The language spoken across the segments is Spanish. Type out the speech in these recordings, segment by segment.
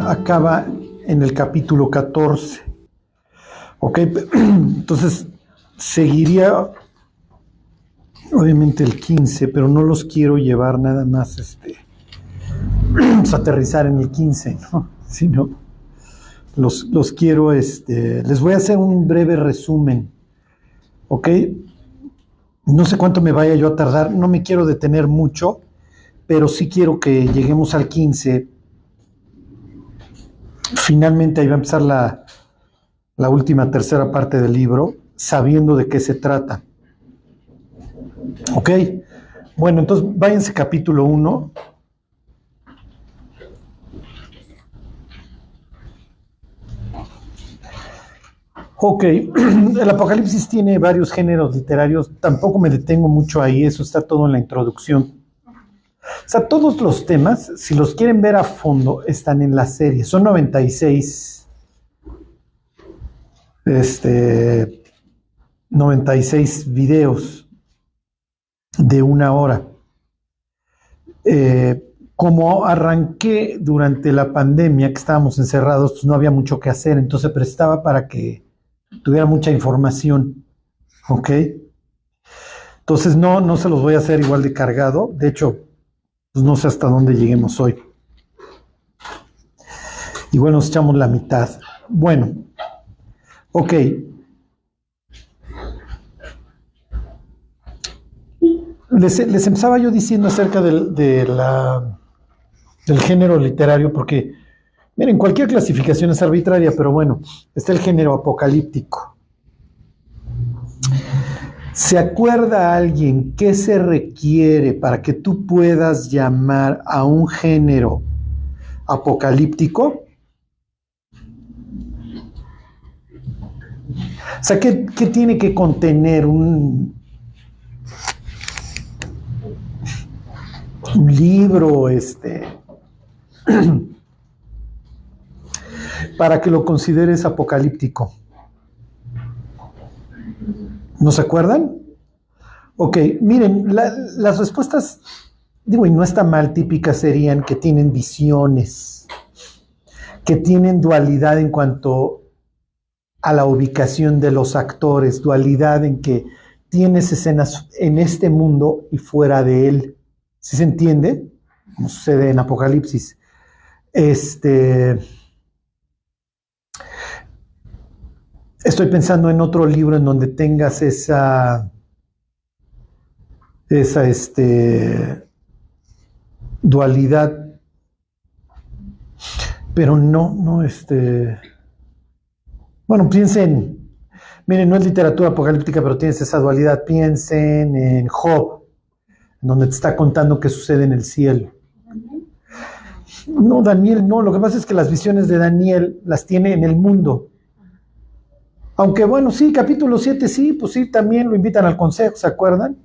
acaba en el capítulo 14. Ok, entonces seguiría obviamente el 15, pero no los quiero llevar nada más pues, aterrizar en el 15, ¿no? Sino los quiero, les voy a hacer un breve resumen, ¿ok? No sé cuánto me vaya yo a tardar, no me quiero detener mucho, pero sí quiero que lleguemos al 15. Finalmente ahí va a empezar la última tercera parte del libro, sabiendo de qué se trata. ¿Ok? Bueno, entonces váyanse capítulo 1. Ok, el Apocalipsis tiene varios géneros literarios, tampoco me detengo mucho ahí, eso está todo en la introducción. O sea, todos los temas, si los quieren ver a fondo, están en la serie, son 96 videos de 1 hora. Como arranqué durante la pandemia, que estábamos encerrados, pues no había mucho que hacer, entonces prestaba para que tuviera mucha información, ¿ok? Entonces no se los voy a hacer igual de cargado, de hecho, pues no sé hasta dónde lleguemos hoy. Igual nos echamos la mitad. Bueno, ok. Les empezaba yo diciendo acerca del género literario, porque, miren, cualquier clasificación es arbitraria, pero bueno, está el género apocalíptico. ¿Se acuerda alguien qué se requiere para que tú puedas llamar a un género apocalíptico? O sea, ¿qué tiene que contener un libro para que lo consideres apocalíptico? ¿No se acuerdan? Ok, miren, las respuestas, digo, y no está mal, típicas serían que tienen visiones, que tienen dualidad en cuanto a la ubicación de los actores, dualidad en que tienes escenas en este mundo y fuera de él. ¿Sí se entiende? Como sucede en Apocalipsis. Estoy pensando en otro libro en donde tengas esa dualidad, pero no, bueno, piensen, miren, no es literatura apocalíptica, pero tienes esa dualidad, piensen en Job, donde te está contando qué sucede en el cielo. No, Daniel, no, lo que pasa es que las visiones de Daniel las tiene en el mundo. Aunque bueno, sí, capítulo 7, sí, pues sí, también lo invitan al consejo, ¿se acuerdan?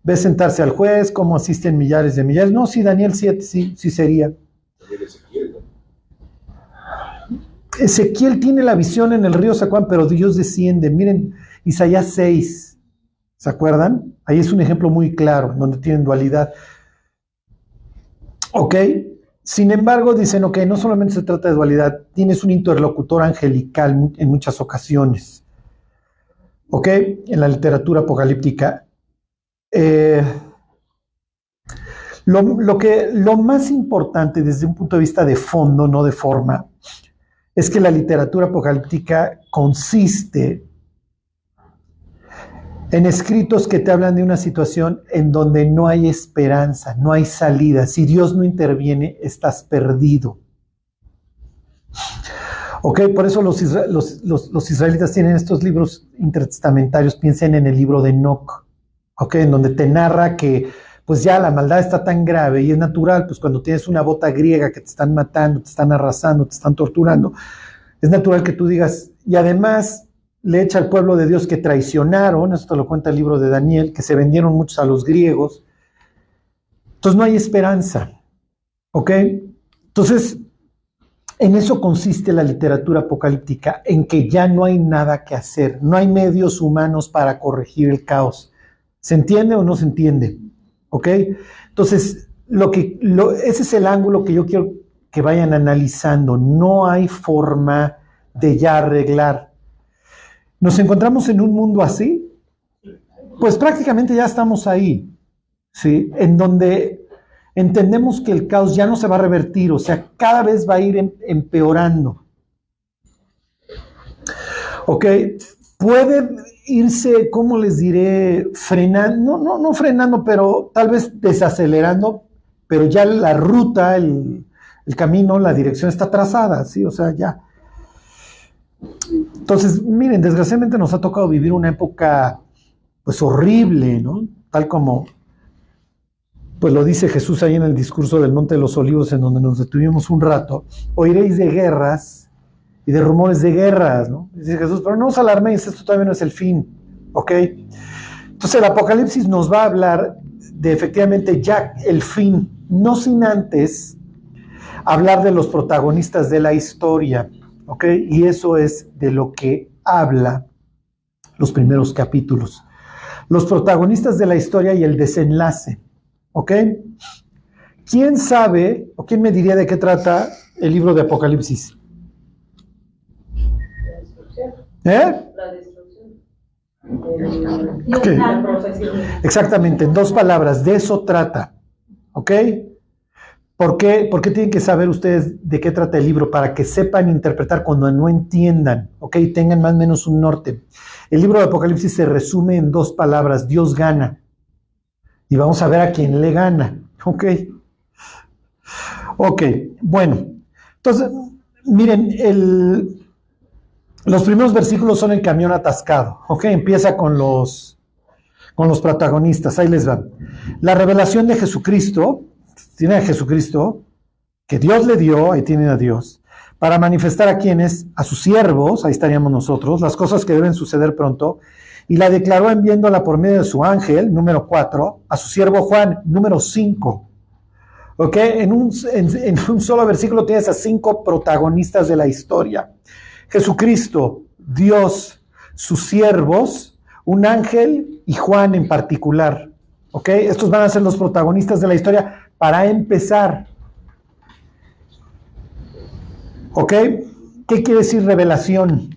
Ve sentarse al juez, cómo asisten millares de millares. No, sí, Daniel 7, sí sería. Ezequiel tiene la visión en el río Zacuán, pero Dios desciende. Miren, Isaías 6, ¿se acuerdan? Ahí es un ejemplo muy claro, donde tienen dualidad. Ok, sin embargo, dicen, ok, no solamente se trata de dualidad, tienes un interlocutor angelical en muchas ocasiones. Ok, en la literatura apocalíptica. Lo más importante desde un punto de vista de fondo, no de forma, es que la literatura apocalíptica consiste en escritos que te hablan de una situación en donde no hay esperanza, no hay salida. Si Dios no interviene, estás perdido. Ok, por eso los israelitas tienen estos libros intertestamentarios. Piensen en el libro de Enoc, ok, en donde te narra que pues ya la maldad está tan grave y es natural, pues cuando tienes una bota griega que te están matando, te están arrasando, te están torturando, es natural que tú digas, y además le echa al pueblo de Dios que traicionaron, esto lo cuenta el libro de Daniel, que se vendieron muchos a los griegos, entonces no hay esperanza, ¿ok? Entonces, en eso consiste la literatura apocalíptica, en que ya no hay nada que hacer, no hay medios humanos para corregir el caos. ¿Se entiende o no se entiende? ¿Ok? Entonces, ese es el ángulo que yo quiero que vayan analizando. No hay forma de ya arreglar. ¿Nos encontramos en un mundo así? Pues prácticamente ya estamos ahí, ¿sí? En donde entendemos que el caos ya no se va a revertir, o sea, cada vez va a ir empeorando. Ok, puede irse, ¿cómo les diré? Frenando, no frenando, pero tal vez desacelerando, pero ya la ruta, el camino, la dirección está trazada, ¿sí? O sea, ya. Entonces, miren, desgraciadamente nos ha tocado vivir una época, pues, horrible, ¿no? Tal como, pues, lo dice Jesús ahí en el discurso del Monte de los Olivos, en donde nos detuvimos un rato. Oiréis de guerras y de rumores de guerras, ¿no? Dice Jesús, pero no os alarméis, esto todavía no es el fin, ¿ok? Entonces, el Apocalipsis nos va a hablar de, efectivamente, ya el fin, no sin antes hablar de los protagonistas de la historia, ¿ok? Y eso es de lo que habla los primeros capítulos. Los protagonistas de la historia y el desenlace, ¿ok? ¿Quién sabe o quién me diría de qué trata el libro de Apocalipsis? La destrucción. Okay. Exactamente, en 2 palabras, de eso trata, ¿ok? ¿Por qué tienen que saber ustedes de qué trata el libro? Para que sepan interpretar cuando no entiendan, ¿ok? Tengan más o menos un norte. El libro de Apocalipsis se resume en 2 palabras, Dios gana. Y vamos a ver a quién le gana, ¿ok? Ok, bueno. Entonces, miren, los primeros versículos son el camión atascado, ¿ok? Empieza con los protagonistas, ahí les va. La revelación de Jesucristo, tiene a Jesucristo, que Dios le dio, ahí tienen a Dios, para manifestar a quienes, a sus siervos, ahí estaríamos nosotros, las cosas que deben suceder pronto, y la declaró enviándola por medio de su ángel, número 4, a su siervo Juan, número 5. ¿Ok? En un solo versículo tienes a 5 protagonistas de la historia. Jesucristo, Dios, sus siervos, un ángel y Juan en particular. ¿Ok? Estos van a ser los protagonistas de la historia para empezar. ¿Ok? ¿Qué quiere decir revelación?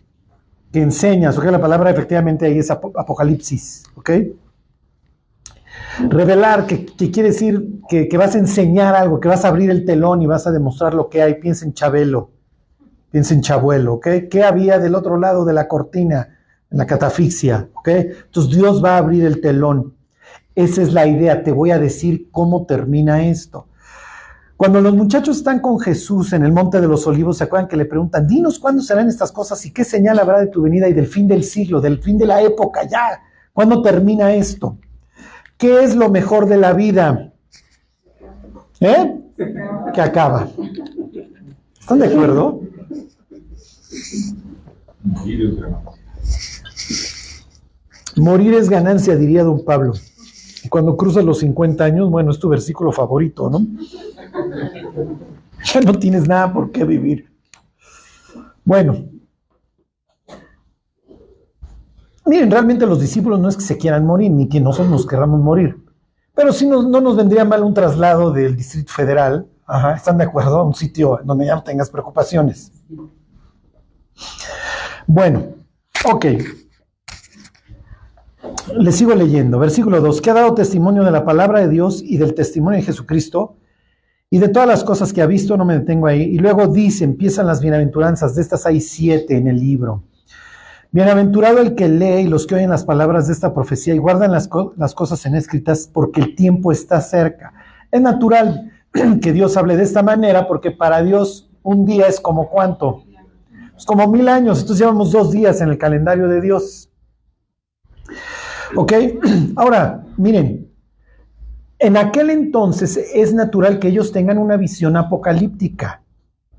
Que enseñas, ¿ok? La palabra efectivamente ahí es apocalipsis, ¿ok? Revelar, que quiere decir que vas a enseñar algo, que vas a abrir el telón y vas a demostrar lo que hay. Piensa en Chabelo, piensa en Chabuelo, ¿ok? ¿Qué había del otro lado de la cortina? En la catafixia, ¿ok? Entonces Dios va a abrir el telón. Esa es la idea, te voy a decir cómo termina esto. Cuando los muchachos están con Jesús en el Monte de los Olivos, ¿se acuerdan que le preguntan, dinos cuándo serán estas cosas y qué señal habrá de tu venida y del fin del siglo, del fin de la época ya? ¿Cuándo termina esto? ¿Qué es lo mejor de la vida? Que acaba. ¿Están de acuerdo? Morir es ganancia, diría don Pablo. Y cuando cruzas los 50 años, bueno, es tu versículo favorito, ¿no? Ya no tienes nada por qué vivir. Bueno. Miren, realmente los discípulos no es que se quieran morir, ni que nosotros nos querramos morir. Pero sí no nos vendría mal un traslado del Distrito Federal, ¿están de acuerdo? A un sitio donde ya no tengas preocupaciones. Bueno, ok. Les sigo leyendo. Versículo 2. Que ha dado testimonio de la palabra de Dios y del testimonio de Jesucristo y de todas las cosas que ha visto, no me detengo ahí. Y luego dice, empiezan las bienaventuranzas, de estas hay 7 en el libro. Bienaventurado el que lee y los que oyen las palabras de esta profecía y guardan las cosas en escritas, porque el tiempo está cerca. Es natural que Dios hable de esta manera, porque para Dios un día es como ¿cuánto? Es como 1000 años, entonces llevamos 2 días en el calendario de Dios. ¿Ok? Ahora, miren, en aquel entonces es natural que ellos tengan una visión apocalíptica.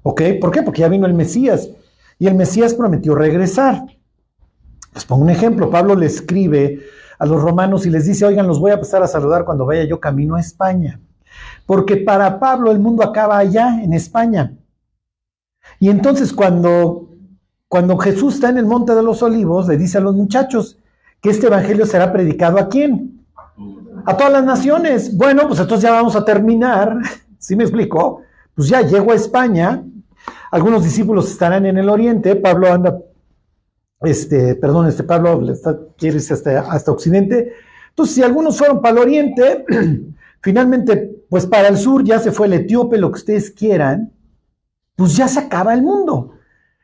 ¿Ok? ¿Por qué? Porque ya vino el Mesías y el Mesías prometió regresar. Les pongo un ejemplo. Pablo le escribe a los romanos y les dice, oigan, los voy a pasar a saludar cuando vaya yo camino a España. Porque para Pablo el mundo acaba allá, en España. Y entonces cuando Jesús está en el Monte de los Olivos, le dice a los muchachos que este evangelio será predicado ¿a quién? A todas las naciones. Bueno, pues entonces ya vamos a terminar, ¿sí me explico? pues ya llegó a España, algunos discípulos estarán en el oriente, Pablo anda, Pablo quiere irse hasta Occidente. Entonces, si algunos fueron para el oriente, finalmente, pues para el sur ya se fue el etíope, lo que ustedes quieran, pues ya se acaba el mundo.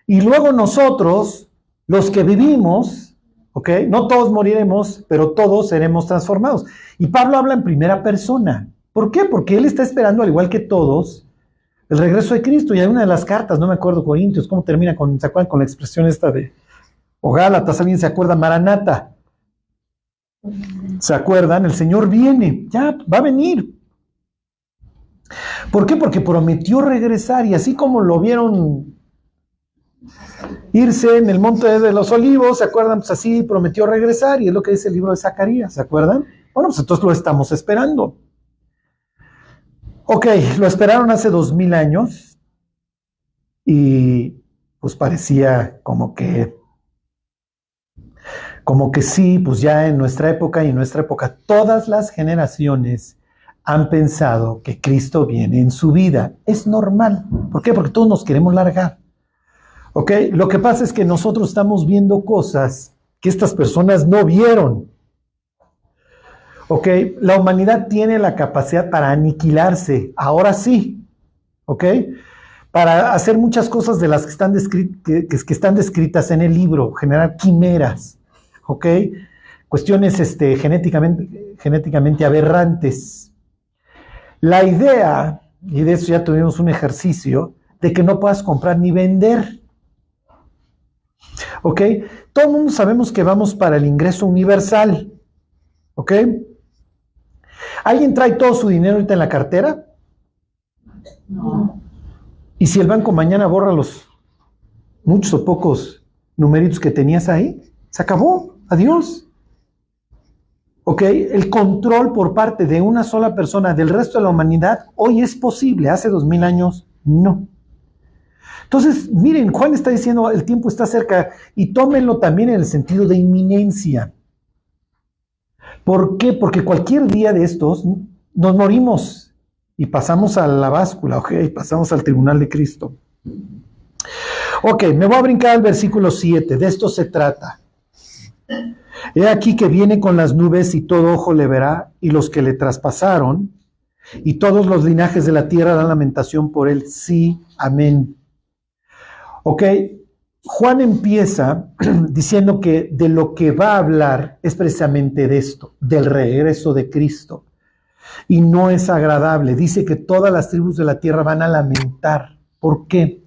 Y luego nosotros, los que vivimos, ¿ok? No todos moriremos, pero todos seremos transformados. Y Pablo habla en primera persona. ¿Por qué? Porque él está esperando, al igual que todos, el regreso de Cristo. Y hay una de las cartas, no me acuerdo, Corintios, cómo termina, ¿se acuerdan con la expresión esta de, o Gálatas, alguien se acuerda, Maranata? ¿Se acuerdan? El Señor viene, ya, va a venir. ¿Por qué? Porque prometió regresar, y así como lo vieron irse en el monte de los olivos, ¿se acuerdan? Pues así prometió regresar, y es lo que dice el libro de Zacarías, ¿se acuerdan? Bueno, pues entonces lo estamos esperando. Ok, lo esperaron hace 2000 años, y pues parecía como que sí, pues ya en nuestra época todas las generaciones han pensado que Cristo viene en su vida. Es normal. ¿Por qué? Porque todos nos queremos largar. ¿Ok? Lo que pasa es que nosotros estamos viendo cosas que estas personas no vieron. ¿Ok? La humanidad tiene la capacidad para aniquilarse. Ahora sí. ¿Ok? Para hacer muchas cosas de las que están descritas en el libro. Generar quimeras. ¿Ok? Cuestiones genéticamente aberrantes. La idea, y de eso ya tuvimos un ejercicio, de que no puedas comprar ni vender. ¿Ok? Todo el mundo sabemos que vamos para el ingreso universal. ¿Ok? ¿Alguien trae todo su dinero ahorita en la cartera? No. ¿Y si el banco mañana borra los muchos o pocos numeritos que tenías ahí? Se acabó. Adiós. ¿Ok? El control por parte de una sola persona del resto de la humanidad hoy es posible, hace 2000 años no. Entonces, miren, Juan está diciendo el tiempo está cerca, y tómenlo también en el sentido de inminencia. ¿Por qué? Porque cualquier día de estos nos morimos y pasamos a la báscula, ¿ok? Pasamos al tribunal de Cristo. Ok, me voy a brincar al versículo 7, de esto se trata. He aquí que viene con las nubes y todo ojo le verá, y los que le traspasaron, y todos los linajes de la tierra dan lamentación por él. Sí, amén. Ok, Juan empieza diciendo que de lo que va a hablar es precisamente de esto, del regreso de Cristo. Y no es agradable. Dice que todas las tribus de la tierra van a lamentar. ¿Por qué?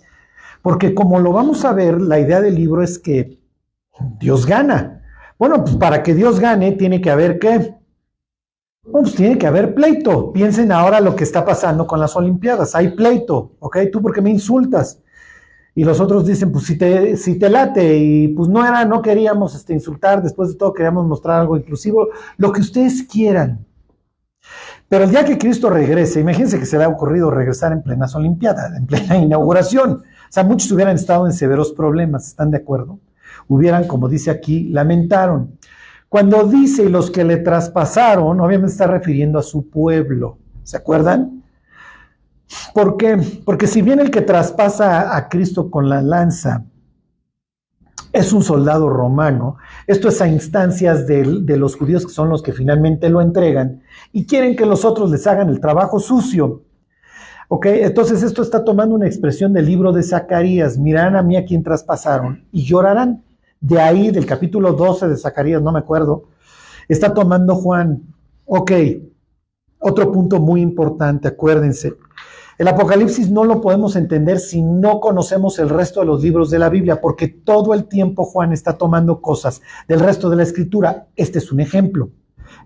Porque como lo vamos a ver, la idea del libro es que Dios gana. Bueno, pues para que Dios gane tiene que haber ¿qué? Bueno, pues tiene que haber pleito. Piensen ahora lo que está pasando con las Olimpiadas. Hay pleito, ¿ok? ¿Tú por qué me insultas? Y los otros dicen, pues si te late, y pues no queríamos insultar, después de todo queríamos mostrar algo inclusivo, lo que ustedes quieran. Pero el día que Cristo regrese, imagínense que se le ha ocurrido regresar en plenas Olimpiadas, en plena inauguración. O sea, muchos hubieran estado en severos problemas, ¿están de acuerdo? Hubieran, como dice aquí, lamentaron. Cuando dice los que le traspasaron, obviamente está refiriendo a su pueblo, ¿se acuerdan? ¿Por qué? Porque si bien el que traspasa a Cristo con la lanza es un soldado romano, esto es a instancias de los judíos, que son los que finalmente lo entregan, y quieren que los otros les hagan el trabajo sucio. ¿Ok? Entonces esto está tomando una expresión del libro de Zacarías. Mirarán a mí a quien traspasaron y llorarán. De ahí, del capítulo 12 de Zacarías, no me acuerdo, está tomando Juan. Ok, otro punto muy importante, acuérdense. El Apocalipsis no lo podemos entender si no conocemos el resto de los libros de la Biblia, porque todo el tiempo Juan está tomando cosas del resto de la Escritura. Este es un ejemplo.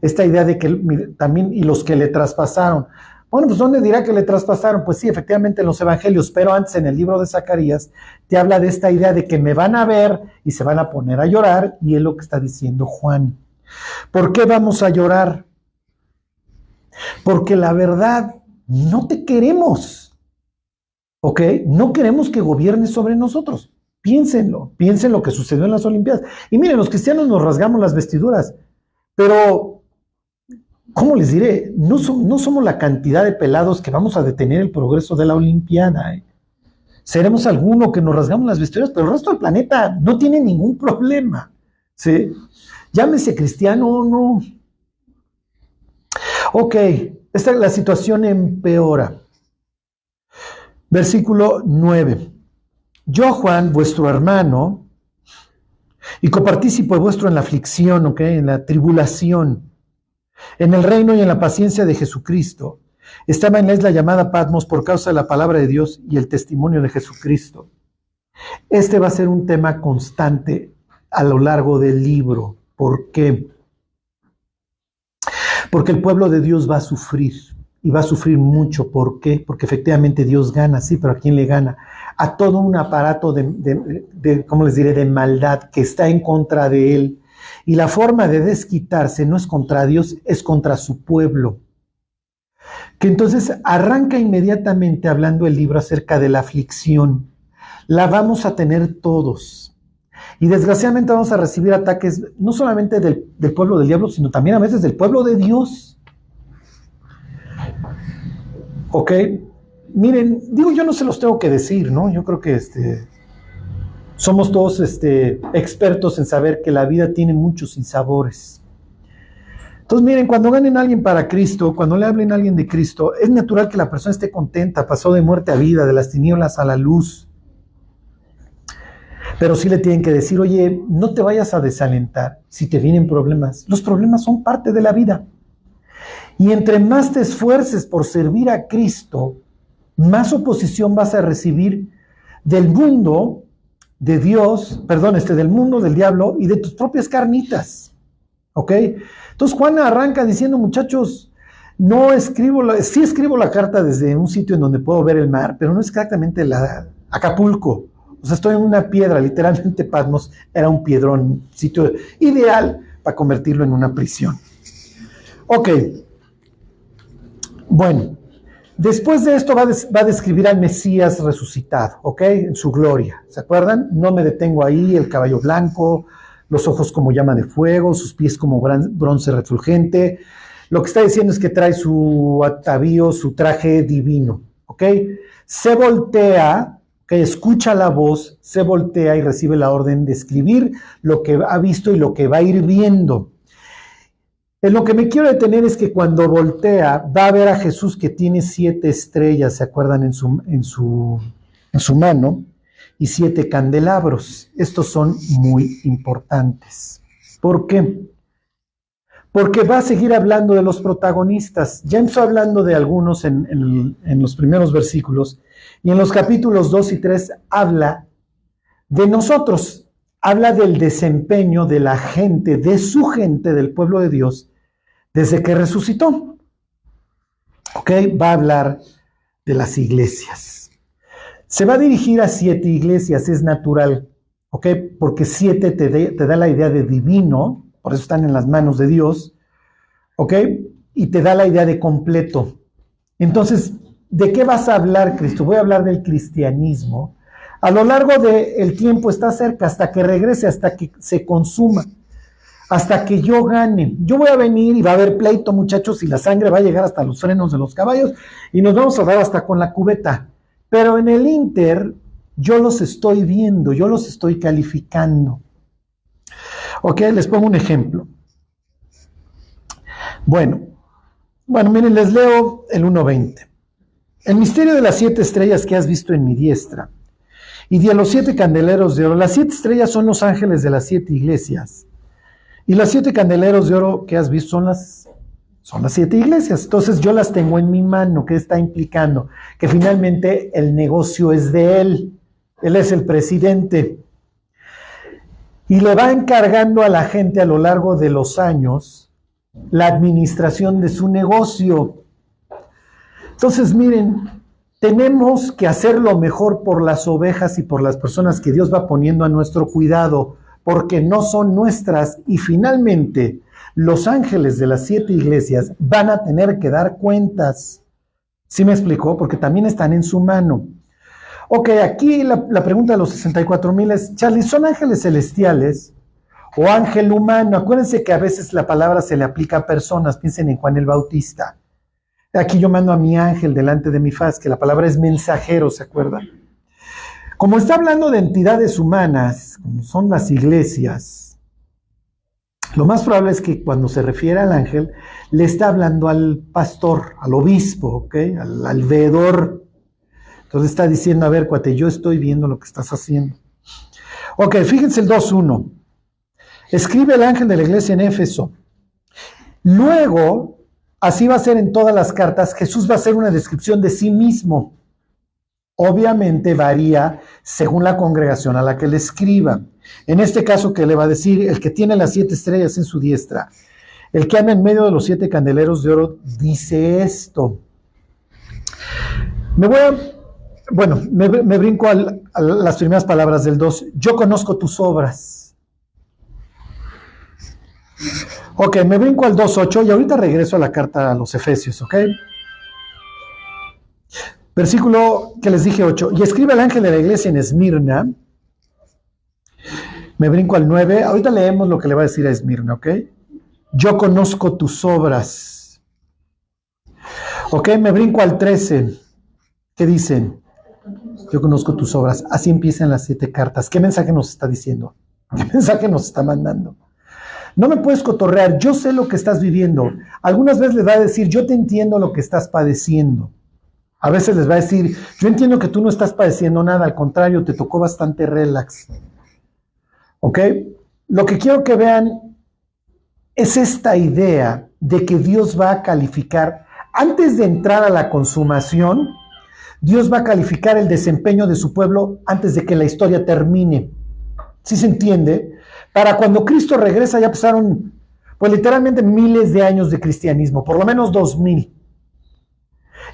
Esta idea de que también, y los que le traspasaron. Bueno, pues ¿dónde dirá que le traspasaron? Pues sí, efectivamente en los evangelios, pero antes en el libro de Zacarías te habla de esta idea de que me van a ver y se van a poner a llorar, y es lo que está diciendo Juan. ¿Por qué vamos a llorar? Porque la verdad, no te queremos, ¿ok? No queremos que gobiernes sobre nosotros. Piénsenlo, piensen lo que sucedió en las Olimpiadas. Y miren, los cristianos nos rasgamos las vestiduras, pero ¿cómo les diré? No somos la cantidad de pelados que vamos a detener el progreso de la Olimpiada. Seremos alguno que nos rasgamos las vestiduras, pero el resto del planeta no tiene ningún problema. ¿Sí? Llámese cristiano o no. Ok, la situación empeora. Versículo 9. Yo, Juan, vuestro hermano, y copartícipe vuestro en la aflicción, ¿ok? En la tribulación, en el reino y en la paciencia de Jesucristo, estaba en la isla llamada Patmos por causa de la palabra de Dios y el testimonio de Jesucristo. Este va a ser un tema constante a lo largo del libro. ¿Por qué? Porque el pueblo de Dios va a sufrir, y va a sufrir mucho. ¿Por qué? Porque efectivamente Dios gana, sí, pero ¿a quién le gana? A todo un aparato ¿cómo les diré?, de maldad que está en contra de él. Y la forma de desquitarse no es contra Dios, es contra su pueblo. Que entonces arranca inmediatamente hablando el libro acerca de la aflicción. La vamos a tener todos. Y desgraciadamente vamos a recibir ataques no solamente del pueblo del diablo, sino también a veces del pueblo de Dios. Ok, miren, digo, yo no se los tengo que decir, ¿no? Yo creo que somos todos expertos en saber que la vida tiene muchos sinsabores. Entonces, miren, cuando ganen a alguien para Cristo, cuando le hablen a alguien de Cristo, es natural que la persona esté contenta, pasó de muerte a vida, de las tinieblas a la luz. Pero sí le tienen que decir, oye, no te vayas a desalentar si te vienen problemas. Los problemas son parte de la vida. Y entre más te esfuerces por servir a Cristo, más oposición vas a recibir del mundo, de Dios, perdón, del mundo, del diablo y de tus propias carnitas. ¿Ok? Entonces Juan arranca diciendo, muchachos, sí escribo la carta desde un sitio en donde puedo ver el mar, pero no es exactamente Acapulco. O sea, estoy en una piedra, literalmente Patmos era un piedrón, sitio ideal para convertirlo en una prisión. Ok. Bueno, después de esto va a describir al Mesías resucitado, ¿ok? En su gloria, ¿se acuerdan? No me detengo ahí, el caballo blanco, los ojos como llama de fuego, sus pies como bronce refulgente. Lo que está diciendo es que trae su atavío, su traje divino, ¿ok? Se voltea, que escucha la voz, se voltea y recibe la orden de escribir lo que ha visto y lo que va a ir viendo. En lo que me quiero detener es que cuando voltea va a ver a Jesús que tiene 7 estrellas, ¿se acuerdan? En su mano, y 7 candelabros. Estos son muy importantes. ¿Por qué? Porque va a seguir hablando de los protagonistas. Ya empezó hablando de algunos en los primeros versículos, y en los capítulos 2 y 3 habla de nosotros. Habla del desempeño de la gente, de su gente, del pueblo de Dios, desde que resucitó. ¿Ok? Va a hablar de las iglesias. Se va a dirigir a 7 iglesias, es natural. ¿Ok? Porque 7 te da la idea de divino, por eso están en las manos de Dios. ¿Ok? Y te da la idea de completo. Entonces, ¿de qué vas a hablar, Cristo? Voy a hablar del cristianismo. A lo largo del tiempo está cerca, hasta que regrese, hasta que se consuma, hasta que yo gane. Yo voy a venir y va a haber pleito, muchachos, y la sangre va a llegar hasta los frenos de los caballos y nos vamos a dar hasta con la cubeta. Pero en el Inter, yo los estoy viendo, yo los estoy calificando. Ok, les pongo un ejemplo. Bueno, miren, les leo el 1:20. El misterio de las 7 estrellas que has visto en mi diestra y de los 7 candeleros de oro. Las 7 estrellas son los ángeles de las 7 iglesias. Y los 7 candeleros de oro que has visto son las 7 iglesias. Entonces yo las tengo en mi mano. ¿Qué está implicando? Que finalmente el negocio es de él. Él es el presidente. Y le va encargando a la gente a lo largo de los años la administración de su negocio. Entonces, miren, tenemos que hacer lo mejor por las ovejas y por las personas que Dios va poniendo a nuestro cuidado, porque no son nuestras, y finalmente los ángeles de las 7 iglesias van a tener que dar cuentas. ¿Sí me explicó? Porque también están en su mano. Ok, aquí la pregunta de los 64,000 es, Charlie, ¿son ángeles celestiales O ángel humano. Acuérdense que a veces la palabra se le aplica a personas. Piensen en Juan el Bautista. Aquí yo mando a mi ángel delante de mi faz, que la palabra es mensajero, ¿se acuerdan? Como está hablando de entidades humanas, como son las iglesias, lo más probable es que cuando se refiere al ángel, le está hablando al pastor, al obispo, ¿ok? Al veedor. Entonces está diciendo, a ver, cuate, yo estoy viendo lo que estás haciendo. Ok, fíjense el 2.1. Escribe el ángel de la iglesia en Éfeso. Luego, así va a ser en todas las cartas, Jesús va a hacer una descripción de sí mismo. Obviamente varía según la congregación a la que le escriba. En este caso, ¿qué le va a decir? El que tiene las 7 estrellas en su diestra, el que anda en medio de los 7 candeleros de oro, dice esto. Me brinco a las primeras palabras del 2. Yo conozco tus obras. Ok, me brinco al 2.8 y ahorita regreso a la carta a los Efesios, ¿ok? Versículo que les dije 8. Y escribe el ángel de la iglesia en Esmirna. Me brinco al 9. Ahorita leemos lo que le va a decir a Esmirna, ¿ok? Yo conozco tus obras. Ok, me brinco al 13. ¿Qué dicen? Yo conozco tus obras. Así empiezan las 7 cartas. ¿Qué mensaje nos está diciendo? ¿Qué mensaje nos está mandando? No me puedes cotorrear. Yo sé lo que estás viviendo. Algunas veces les va a decir, yo te entiendo lo que estás padeciendo. A veces les va a decir, yo entiendo que tú no estás padeciendo nada. Al contrario, te tocó bastante relax. ¿Ok? Lo que quiero que vean es esta idea de que Dios va a calificar, antes de entrar a la consumación, Dios va a calificar el desempeño de su pueblo antes de que la historia termine. ¿Sí se entiende? Para cuando Cristo regresa ya pasaron, pues literalmente miles de años de cristianismo, por lo menos 2000.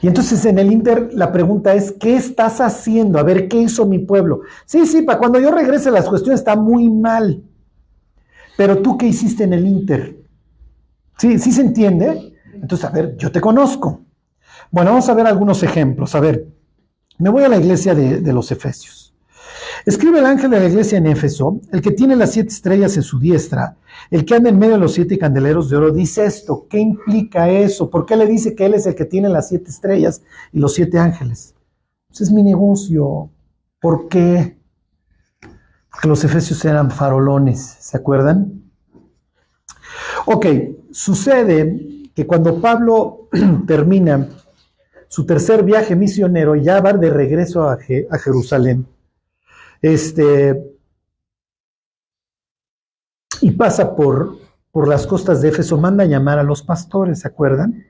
Y entonces en el Inter la pregunta es, ¿qué estás haciendo? A ver, ¿qué hizo mi pueblo? Sí, para cuando yo regrese las cuestiones está muy mal. Pero tú, ¿qué hiciste en el Inter? ¿Sí se entiende? Entonces, a ver, yo te conozco. Bueno, vamos a ver algunos ejemplos. A ver, me voy a la iglesia de los Efesios. Escribe el ángel de la iglesia en Éfeso, el que tiene las 7 estrellas en su diestra, el que anda en medio de los 7 candeleros de oro, dice esto. ¿Qué implica eso? ¿Por qué le dice que él es el que tiene las 7 estrellas y los 7 ángeles? Pues es mi negocio. ¿Por qué? Porque los efesios eran farolones, ¿se acuerdan? Ok, sucede que cuando Pablo termina su tercer viaje misionero, ya va de regreso a Jerusalén, y pasa por las costas de Éfeso, manda a llamar a los pastores, ¿se acuerdan?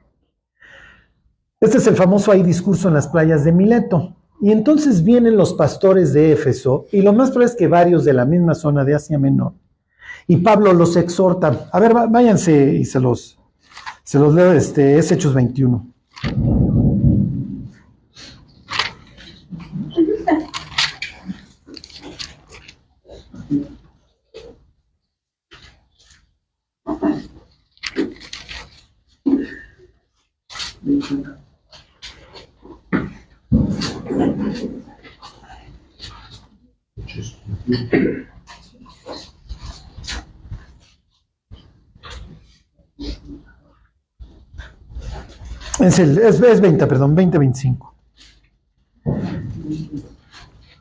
Este es el famoso ahí discurso en las playas de Mileto. Y entonces vienen los pastores de Éfeso, y lo más probable es que varios de la misma zona de Asia Menor, y Pablo los exhorta. A ver, váyanse y se los leo, es Hechos 21. Es 20, perdón, 20-25.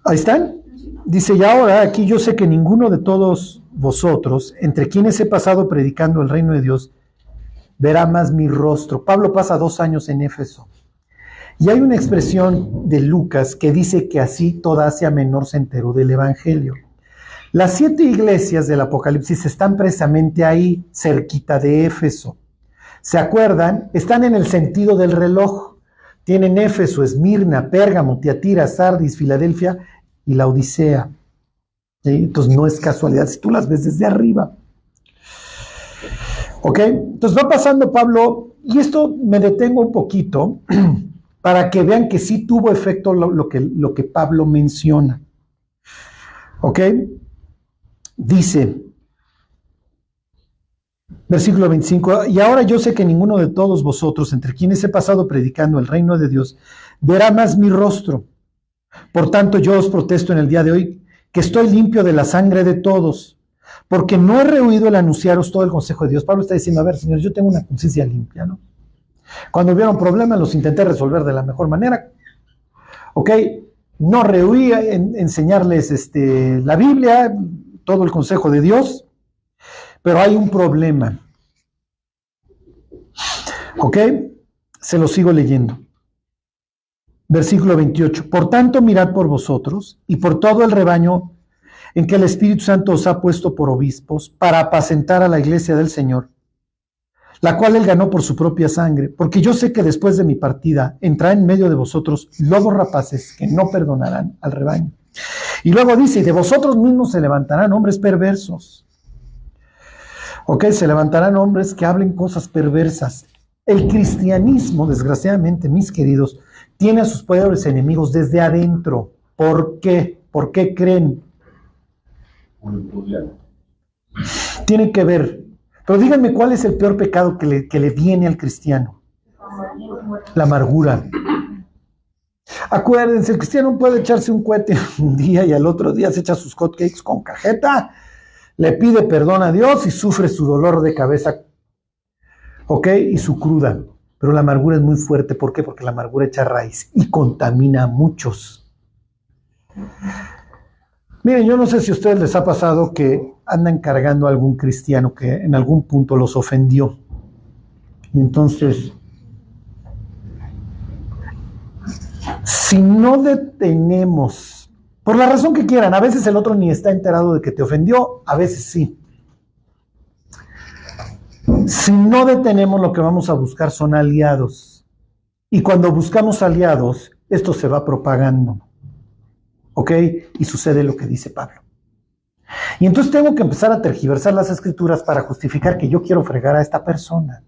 Ahí están. Dice, y ahora aquí yo sé que ninguno de todos vosotros, entre quienes he pasado predicando el reino de Dios, verá más mi rostro. Pablo pasa 2 años en Éfeso. Y hay una expresión de Lucas que dice que así toda Asia Menor se enteró del Evangelio. Las 7 iglesias del Apocalipsis están precisamente ahí, cerquita de Éfeso. ¿Se acuerdan? Están en el sentido del reloj. Tienen Éfeso, Esmirna, Pérgamo, Tiatira, Sardis, Filadelfia y la Odisea. ¿Sí? Entonces no es casualidad si tú las ves desde arriba. ¿Ok? Entonces va pasando Pablo, y esto me detengo un poquito para que vean que sí tuvo efecto lo que Pablo menciona. ¿Ok? Dice, versículo 25, y ahora yo sé que ninguno de todos vosotros, entre quienes he pasado predicando el reino de Dios, verá más mi rostro. Por tanto, yo os protesto en el día de hoy que estoy limpio de la sangre de todos. porque no he rehuido el anunciaros todo el consejo de Dios. Pablo está diciendo, a ver, señores, yo tengo una conciencia limpia, ¿no? Cuando hubieron problemas los intenté resolver de la mejor manera. ¿Ok? No rehuí en enseñarles la Biblia, todo el consejo de Dios, pero hay un problema. ¿Ok? Se lo sigo leyendo. Versículo 28. Por tanto, mirad por vosotros y por todo el rebaño en que el Espíritu Santo os ha puesto por obispos para apacentar a la iglesia del Señor, la cual él ganó por su propia sangre, porque yo sé que después de mi partida entrará en medio de vosotros lobos rapaces que no perdonarán al rebaño. Y luego dice, y de vosotros mismos se levantarán hombres perversos. Ok, se levantarán hombres que hablen cosas perversas. El cristianismo, desgraciadamente, mis queridos, tiene a sus peores enemigos desde adentro. ¿Por qué? ¿Por qué creen? Tiene que ver. Pero díganme cuál es el peor pecado que le viene al cristiano. La amargura. Acuérdense, el cristiano puede echarse un cohete un día y al otro día se echa sus hotcakes con cajeta, le pide perdón a Dios y sufre su dolor de cabeza, ¿ok? Y su cruda. Pero la amargura es muy fuerte. ¿Por qué? Porque la amargura echa raíz y contamina a muchos. Miren, yo no sé si a ustedes les ha pasado que andan cargando a algún cristiano que en algún punto los ofendió. Y entonces, si no detenemos, por la razón que quieran, a veces el otro ni está enterado de que te ofendió, a veces sí. Si no detenemos, lo que vamos a buscar son aliados. Y cuando buscamos aliados, esto se va propagando. ¿Ok? Y sucede lo que dice Pablo. Y entonces tengo que empezar a tergiversar las escrituras para justificar que yo quiero fregar a esta persona.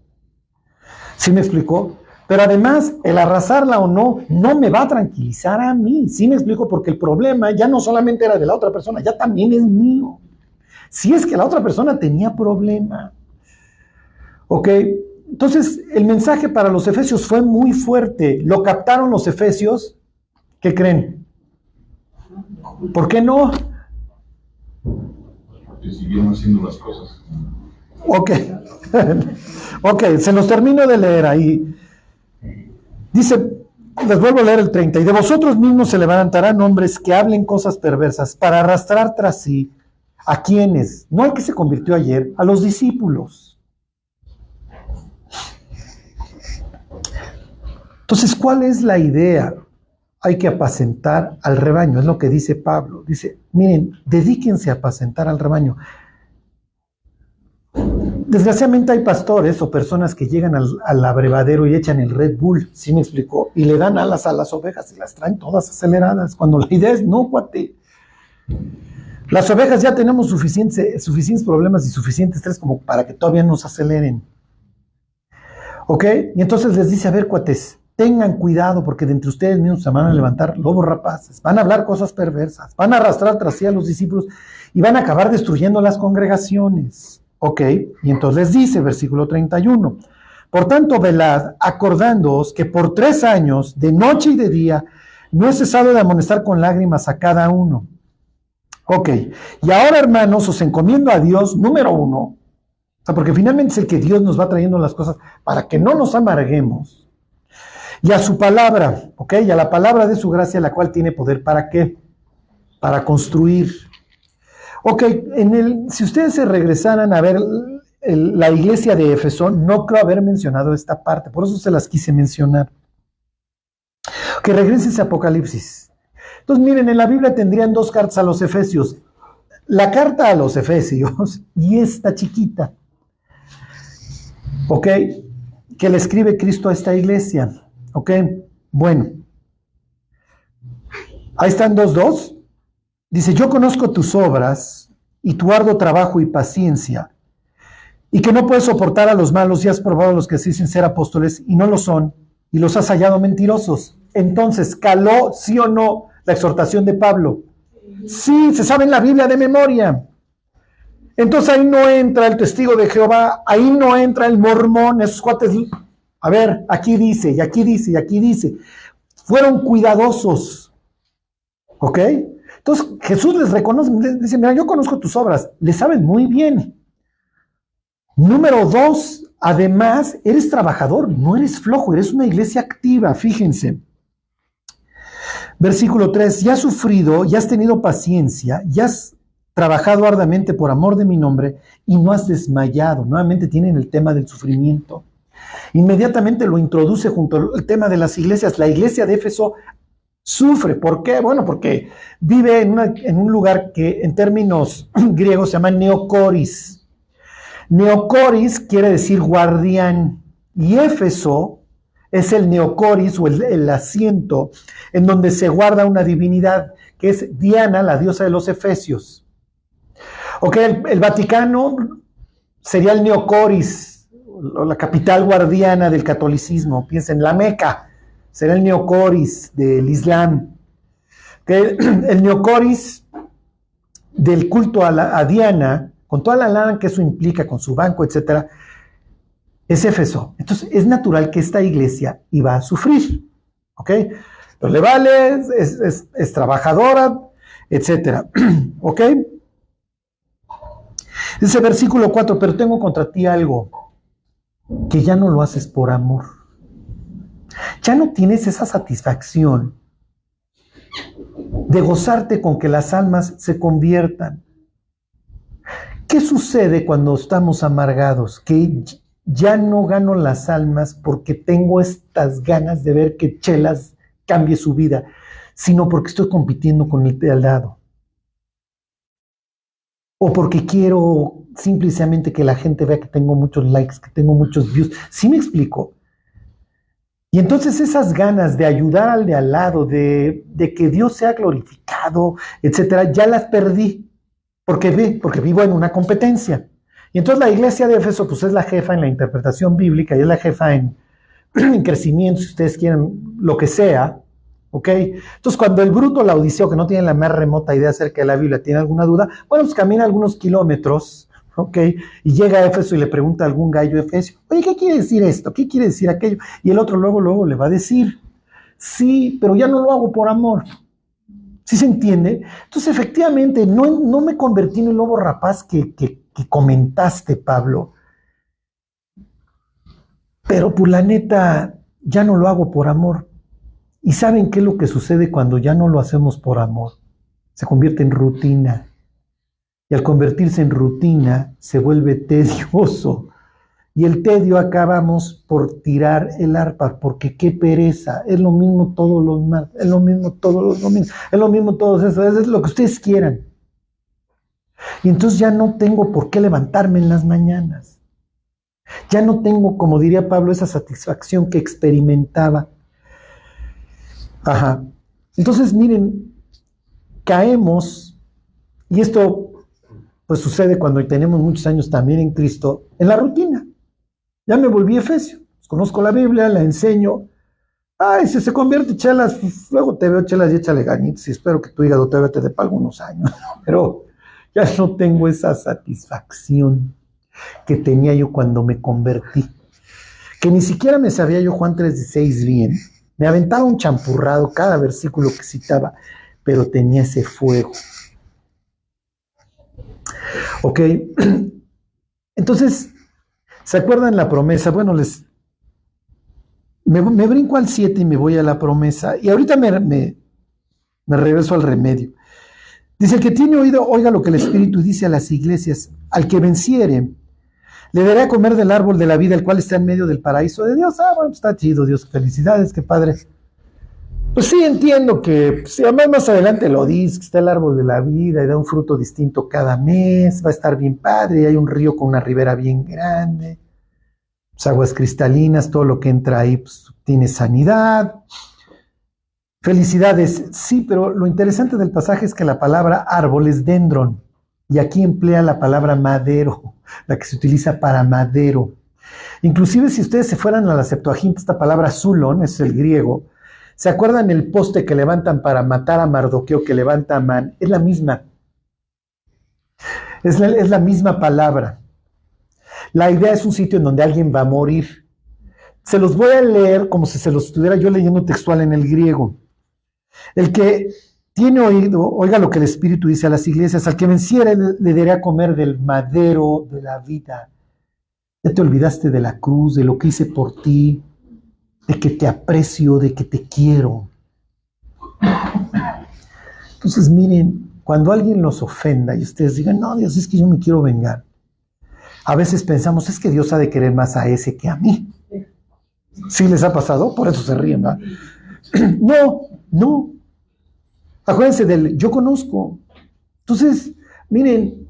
¿Sí me explicó? Pero además, el arrasarla o no, no me va a tranquilizar a mí. ¿Sí me explico? Porque el problema ya no solamente era de la otra persona, ya también es mío. Si es que la otra persona tenía problema. ¿Ok? Entonces, el mensaje para los efesios fue muy fuerte. Lo captaron los efesios. ¿Qué creen? ¿Por qué no? Porque siguieron haciendo las cosas. Ok. Ok, se los termino de leer ahí. Dice, les vuelvo a leer el 30. Y de vosotros mismos se levantarán hombres que hablen cosas perversas para arrastrar tras sí a quienes, no al que se convirtió ayer, a los discípulos. Entonces, ¿cuál es la idea? Hay que apacentar al rebaño, es lo que dice Pablo. Dice, miren, dedíquense a apacentar al rebaño. Desgraciadamente hay pastores o personas que llegan al abrevadero y echan el Red Bull, ¿sí me explicó? Y le dan alas a las ovejas y las traen todas aceleradas, cuando la idea es, no, cuate. Las ovejas ya tenemos suficientes problemas y suficiente estrés como para que todavía nos aceleren. ¿Ok? Y entonces les dice, a ver, cuates, tengan cuidado porque de entre ustedes mismos se van a levantar lobos rapaces, van a hablar cosas perversas, van a arrastrar tras sí a los discípulos y van a acabar destruyendo las congregaciones. Ok, y entonces les dice, versículo 31, por tanto, velad, acordándoos que por 3 años, de noche y de día, no he cesado de amonestar con lágrimas a cada uno. Ok, y ahora, hermanos, os encomiendo a Dios, número 1, o sea, porque finalmente es el que Dios nos va trayendo las cosas para que no nos amarguemos, y a su palabra, ok, y a la palabra de su gracia, la cual tiene poder, ¿para qué? Para construir. Ok, si ustedes se regresaran a ver la iglesia de Éfeso, no creo haber mencionado esta parte, por eso se las quise mencionar. Que regresen a Apocalipsis. Entonces, miren, en la Biblia tendrían 2 cartas a los Efesios. La carta a los Efesios y esta chiquita, ok, que le escribe Cristo a esta iglesia. Ok, bueno. Ahí están 2:2. Dice, yo conozco tus obras y tu arduo trabajo y paciencia, y que no puedes soportar a los malos y has probado a los que se dicen ser apóstoles y no lo son, y los has hallado mentirosos. Entonces, ¿caló, sí o no, la exhortación de Pablo? Sí, se sabe en la Biblia de memoria. Entonces ahí no entra el testigo de Jehová, ahí no entra el mormón, esos cuates. A ver, aquí dice, y aquí dice, y aquí dice. Fueron cuidadosos. ¿Ok? Entonces Jesús les reconoce, les dice, mira, yo conozco tus obras, le saben muy bien. Número 2, además, eres trabajador, no eres flojo, eres una iglesia activa, fíjense. Versículo 3, ya has sufrido, ya has tenido paciencia, ya has trabajado arduamente por amor de mi nombre y no has desmayado. Nuevamente tienen el tema del sufrimiento. Inmediatamente lo introduce junto al tema de las iglesias. La iglesia de Éfeso sufre. ¿Por qué? Bueno, porque vive en un lugar que en términos griegos se llama Neocoris. Neocoris quiere decir guardián y Éfeso es el Neocoris o el asiento en donde se guarda una divinidad que es Diana, la diosa de los Efesios. Ok, el Vaticano sería el Neocoris, la capital guardiana del catolicismo. Piensen, la Meca será el Neocoris del Islam. Okay, el Neocoris del culto a Diana, con toda la lana que eso implica, con su banco, etcétera, es Éfeso. Entonces es natural que esta iglesia iba a sufrir, ¿ok? Pero le vale, es trabajadora, etcétera, ¿ok? Dice versículo 4, pero tengo contra ti algo, que ya no lo haces por amor. Ya no tienes esa satisfacción de gozarte con que las almas se conviertan. ¿Qué sucede cuando estamos amargados? Que ya no gano las almas porque tengo estas ganas de ver que Chelas cambie su vida, sino porque estoy compitiendo con el de al lado. O porque quiero simplemente que la gente vea que tengo muchos likes, que tengo muchos views. ¿Sí me explico? Y entonces esas ganas de ayudar al de al lado, de que Dios sea glorificado, etcétera, ya las perdí. Porque vivo en una competencia. Y entonces la iglesia de Éfeso pues es la jefa en la interpretación bíblica y es la jefa en crecimiento, si ustedes quieren, lo que sea. ¿Ok? Entonces cuando el bruto laodiceo, que no tiene la más remota idea acerca de la Biblia, tiene alguna duda, bueno, pues camina algunos kilómetros, ¿ok? Y llega a Éfeso y le pregunta a algún gallo efesio, oye, ¿qué quiere decir esto? ¿Qué quiere decir aquello? Y el otro luego le va a decir, sí, pero ya no lo hago por amor. ¿Sí se entiende? Entonces, efectivamente, no me convertí en el lobo rapaz que comentaste, Pablo. Pero, pues, la neta, ya no lo hago por amor. ¿Y saben qué es lo que sucede cuando ya no lo hacemos por amor? Se convierte en rutina. Y al convertirse en rutina, se vuelve tedioso. Y el tedio acabamos por tirar el arpa, porque qué pereza, es lo mismo todos los martes, es lo mismo todos los domingos, es lo mismo todos esos, es lo que ustedes quieran. Y entonces ya no tengo por qué levantarme en las mañanas. Ya no tengo, como diría Pablo, esa satisfacción que experimentaba. Ajá. Entonces, miren, caemos, y esto pues sucede cuando tenemos muchos años también en Cristo, en la rutina. Ya me volví efesio, conozco la Biblia, la enseño. Ay, si se convierte Chelas, pues, luego te veo Chelas y échale ganitos y espero que tu hígado todavía te dé para algunos años. Pero ya no tengo esa satisfacción que tenía yo cuando me convertí. Que ni siquiera me sabía yo Juan 3:16 bien. Me aventaba un champurrado cada versículo que citaba, pero tenía ese fuego. Ok, entonces, ¿se acuerdan la promesa? Bueno, me brinco al 7 y me voy a la promesa. Y ahorita me regreso al remedio. Dice, el que tiene oído, oiga lo que el Espíritu dice a las iglesias. Al que venciere, le daré a comer del árbol de la vida, el cual está en medio del paraíso de Dios. Ah, bueno, está chido, Dios. Felicidades, qué padre. Pues sí, entiendo que, si además más adelante lo dice, que está el árbol de la vida y da un fruto distinto cada mes, va a estar bien padre, y hay un río con una ribera bien grande, pues aguas cristalinas, todo lo que entra ahí pues, tiene sanidad. Felicidades, sí, pero lo interesante del pasaje es que la palabra árbol es dendron, y aquí emplea la palabra madero, la que se utiliza para madero. Inclusive si ustedes se fueran a la Septuaginta, esta palabra zulon, es el griego. ¿Se acuerdan el poste que levantan para matar a Mardoqueo, que levanta Amán? Es la misma. Es la misma palabra. La idea es un sitio en donde alguien va a morir. Se los voy a leer como si se los estuviera yo leyendo textual en el griego. El que tiene oído, oiga lo que el Espíritu dice a las iglesias, al que venciere le daré a comer del madero de la vida. Ya te olvidaste de la cruz, de lo que hice por ti, de que te aprecio, de que te quiero. Entonces miren, cuando alguien los ofenda y ustedes digan, no, Dios, es que yo me quiero vengar. A veces pensamos, es que Dios ha de querer más a ese que a mí. ¿Sí les ha pasado? Por eso se ríen, ¿verdad? No. Acuérdense del yo conozco. Entonces, miren,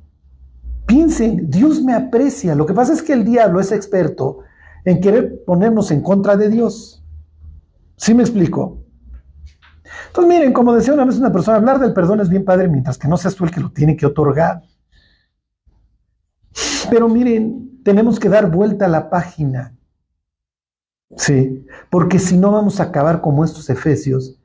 piensen, Dios me aprecia. Lo que pasa es que el diablo es experto en querer ponernos en contra de Dios. ¿Sí me explico? Entonces, miren, como decía una vez una persona, hablar del perdón es bien padre mientras que no seas tú el que lo tiene que otorgar. Pero miren, tenemos que dar vuelta a la página. Sí, porque si no vamos a acabar como estos efesios,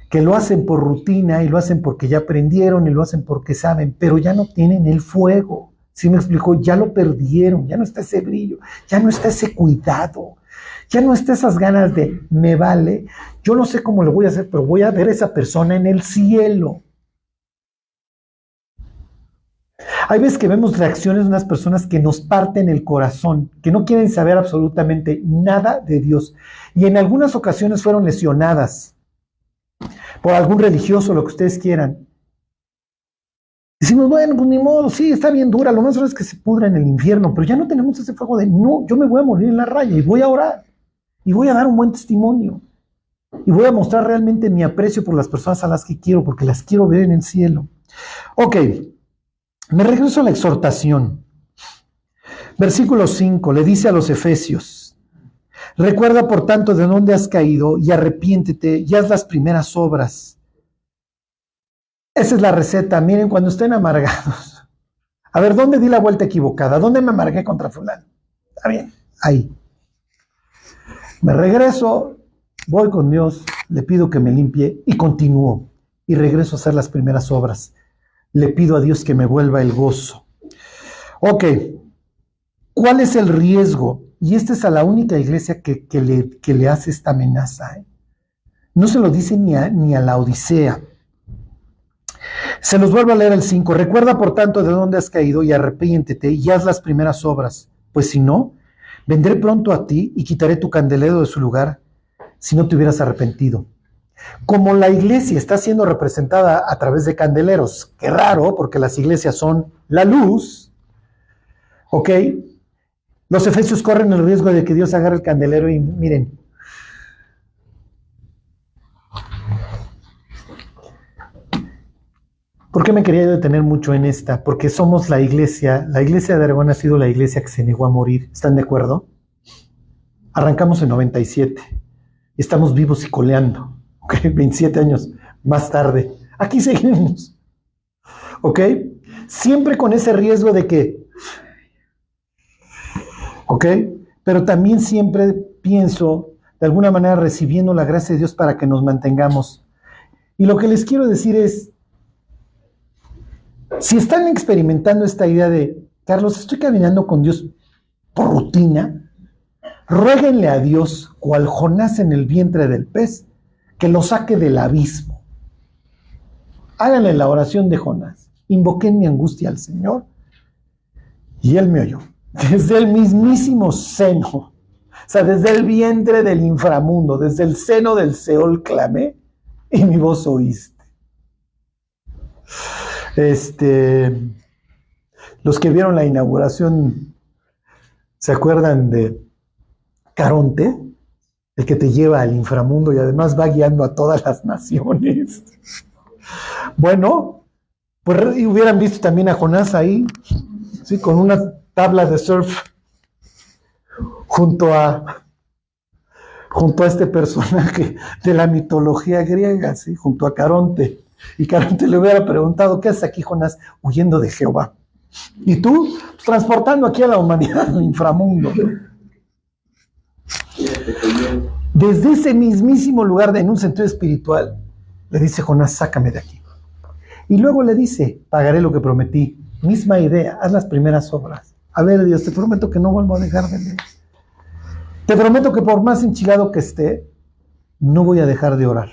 que lo hacen por rutina y lo hacen porque ya aprendieron y lo hacen porque saben, pero ya no tienen el fuego. ¿Sí me explico? Ya lo perdieron, ya no está ese brillo, ya no está ese cuidado, ya no está esas ganas de me vale. Yo no sé cómo lo voy a hacer, pero voy a ver a esa persona en el cielo. Hay veces que vemos reacciones de unas personas que nos parten el corazón, que no quieren saber absolutamente nada de Dios. Y en algunas ocasiones fueron lesionadas por algún religioso, lo que ustedes quieran. Decimos, bueno, pues ni modo, sí, está bien dura, lo más raro es que se pudra en el infierno, pero ya no tenemos ese fuego de, no, yo me voy a morir en la raya y voy a orar, y voy a dar un buen testimonio, y voy a mostrar realmente mi aprecio por las personas a las que quiero, porque las quiero ver en el cielo. Ok. Me regreso a la exhortación. Versículo 5, le dice a los efesios, recuerda por tanto de dónde has caído y arrepiéntete y haz las primeras obras. Esa es la receta. Miren, cuando estén amargados. A ver, ¿dónde di la vuelta equivocada? ¿Dónde me amargué contra fulano? Está bien, ahí. Me regreso, voy con Dios, le pido que me limpie y continúo. Y regreso a hacer las primeras obras. Le pido a Dios que me vuelva el gozo. Ok, ¿cuál es el riesgo? Y esta es a la única iglesia que le hace esta amenaza. No se lo dice ni a la Odisea. Se los vuelvo a leer el 5. Recuerda por tanto de dónde has caído y arrepiéntete y haz las primeras obras. Pues si no, vendré pronto a ti y quitaré tu candelero de su lugar si no te hubieras arrepentido. Como la iglesia está siendo representada a través de candeleros, qué raro, porque las iglesias son la luz, ¿ok? Los efesios corren el riesgo de que Dios agarre el candelero y miren. ¿Por qué me quería detener mucho en esta? Porque somos la iglesia de Aragón ha sido la iglesia que se negó a morir, ¿están de acuerdo? Arrancamos en 97, estamos vivos y coleando. 27 años más tarde, aquí seguimos, ¿ok? Siempre con ese riesgo de que, ¿ok? Pero también siempre pienso, de alguna manera, recibiendo la gracia de Dios para que nos mantengamos. Y lo que les quiero decir es, si están experimentando esta idea de, Carlos, estoy caminando con Dios por rutina, ruéguenle a Dios, cual Jonás en el vientre del pez, que lo saque del abismo. Háganle la oración de Jonás. Invoqué en mi angustia al Señor y Él me oyó. Desde el mismísimo seno, o sea, desde el vientre del inframundo, desde el seno del Seol clamé y mi voz oíste. Los que vieron la inauguración, ¿se acuerdan de Caronte? El que te lleva al inframundo y además va guiando a todas las naciones. Bueno, pues hubieran visto también a Jonás ahí, ¿sí? Con una tabla de surf junto a este personaje de la mitología griega, ¿sí? Junto a Caronte. Y Caronte le hubiera preguntado, ¿qué haces aquí, Jonás? Huyendo de Jehová. ¿Y tú? Pues, transportando aquí a la humanidad al inframundo. Desde ese mismísimo lugar, en un sentido espiritual, le dice Jonás, sácame de aquí. Y luego le dice, pagaré lo que prometí. Misma idea, haz las primeras obras. A ver, Dios, te prometo que no vuelvo a dejar de leer. Te prometo que por más enchilado que esté, no voy a dejar de orar.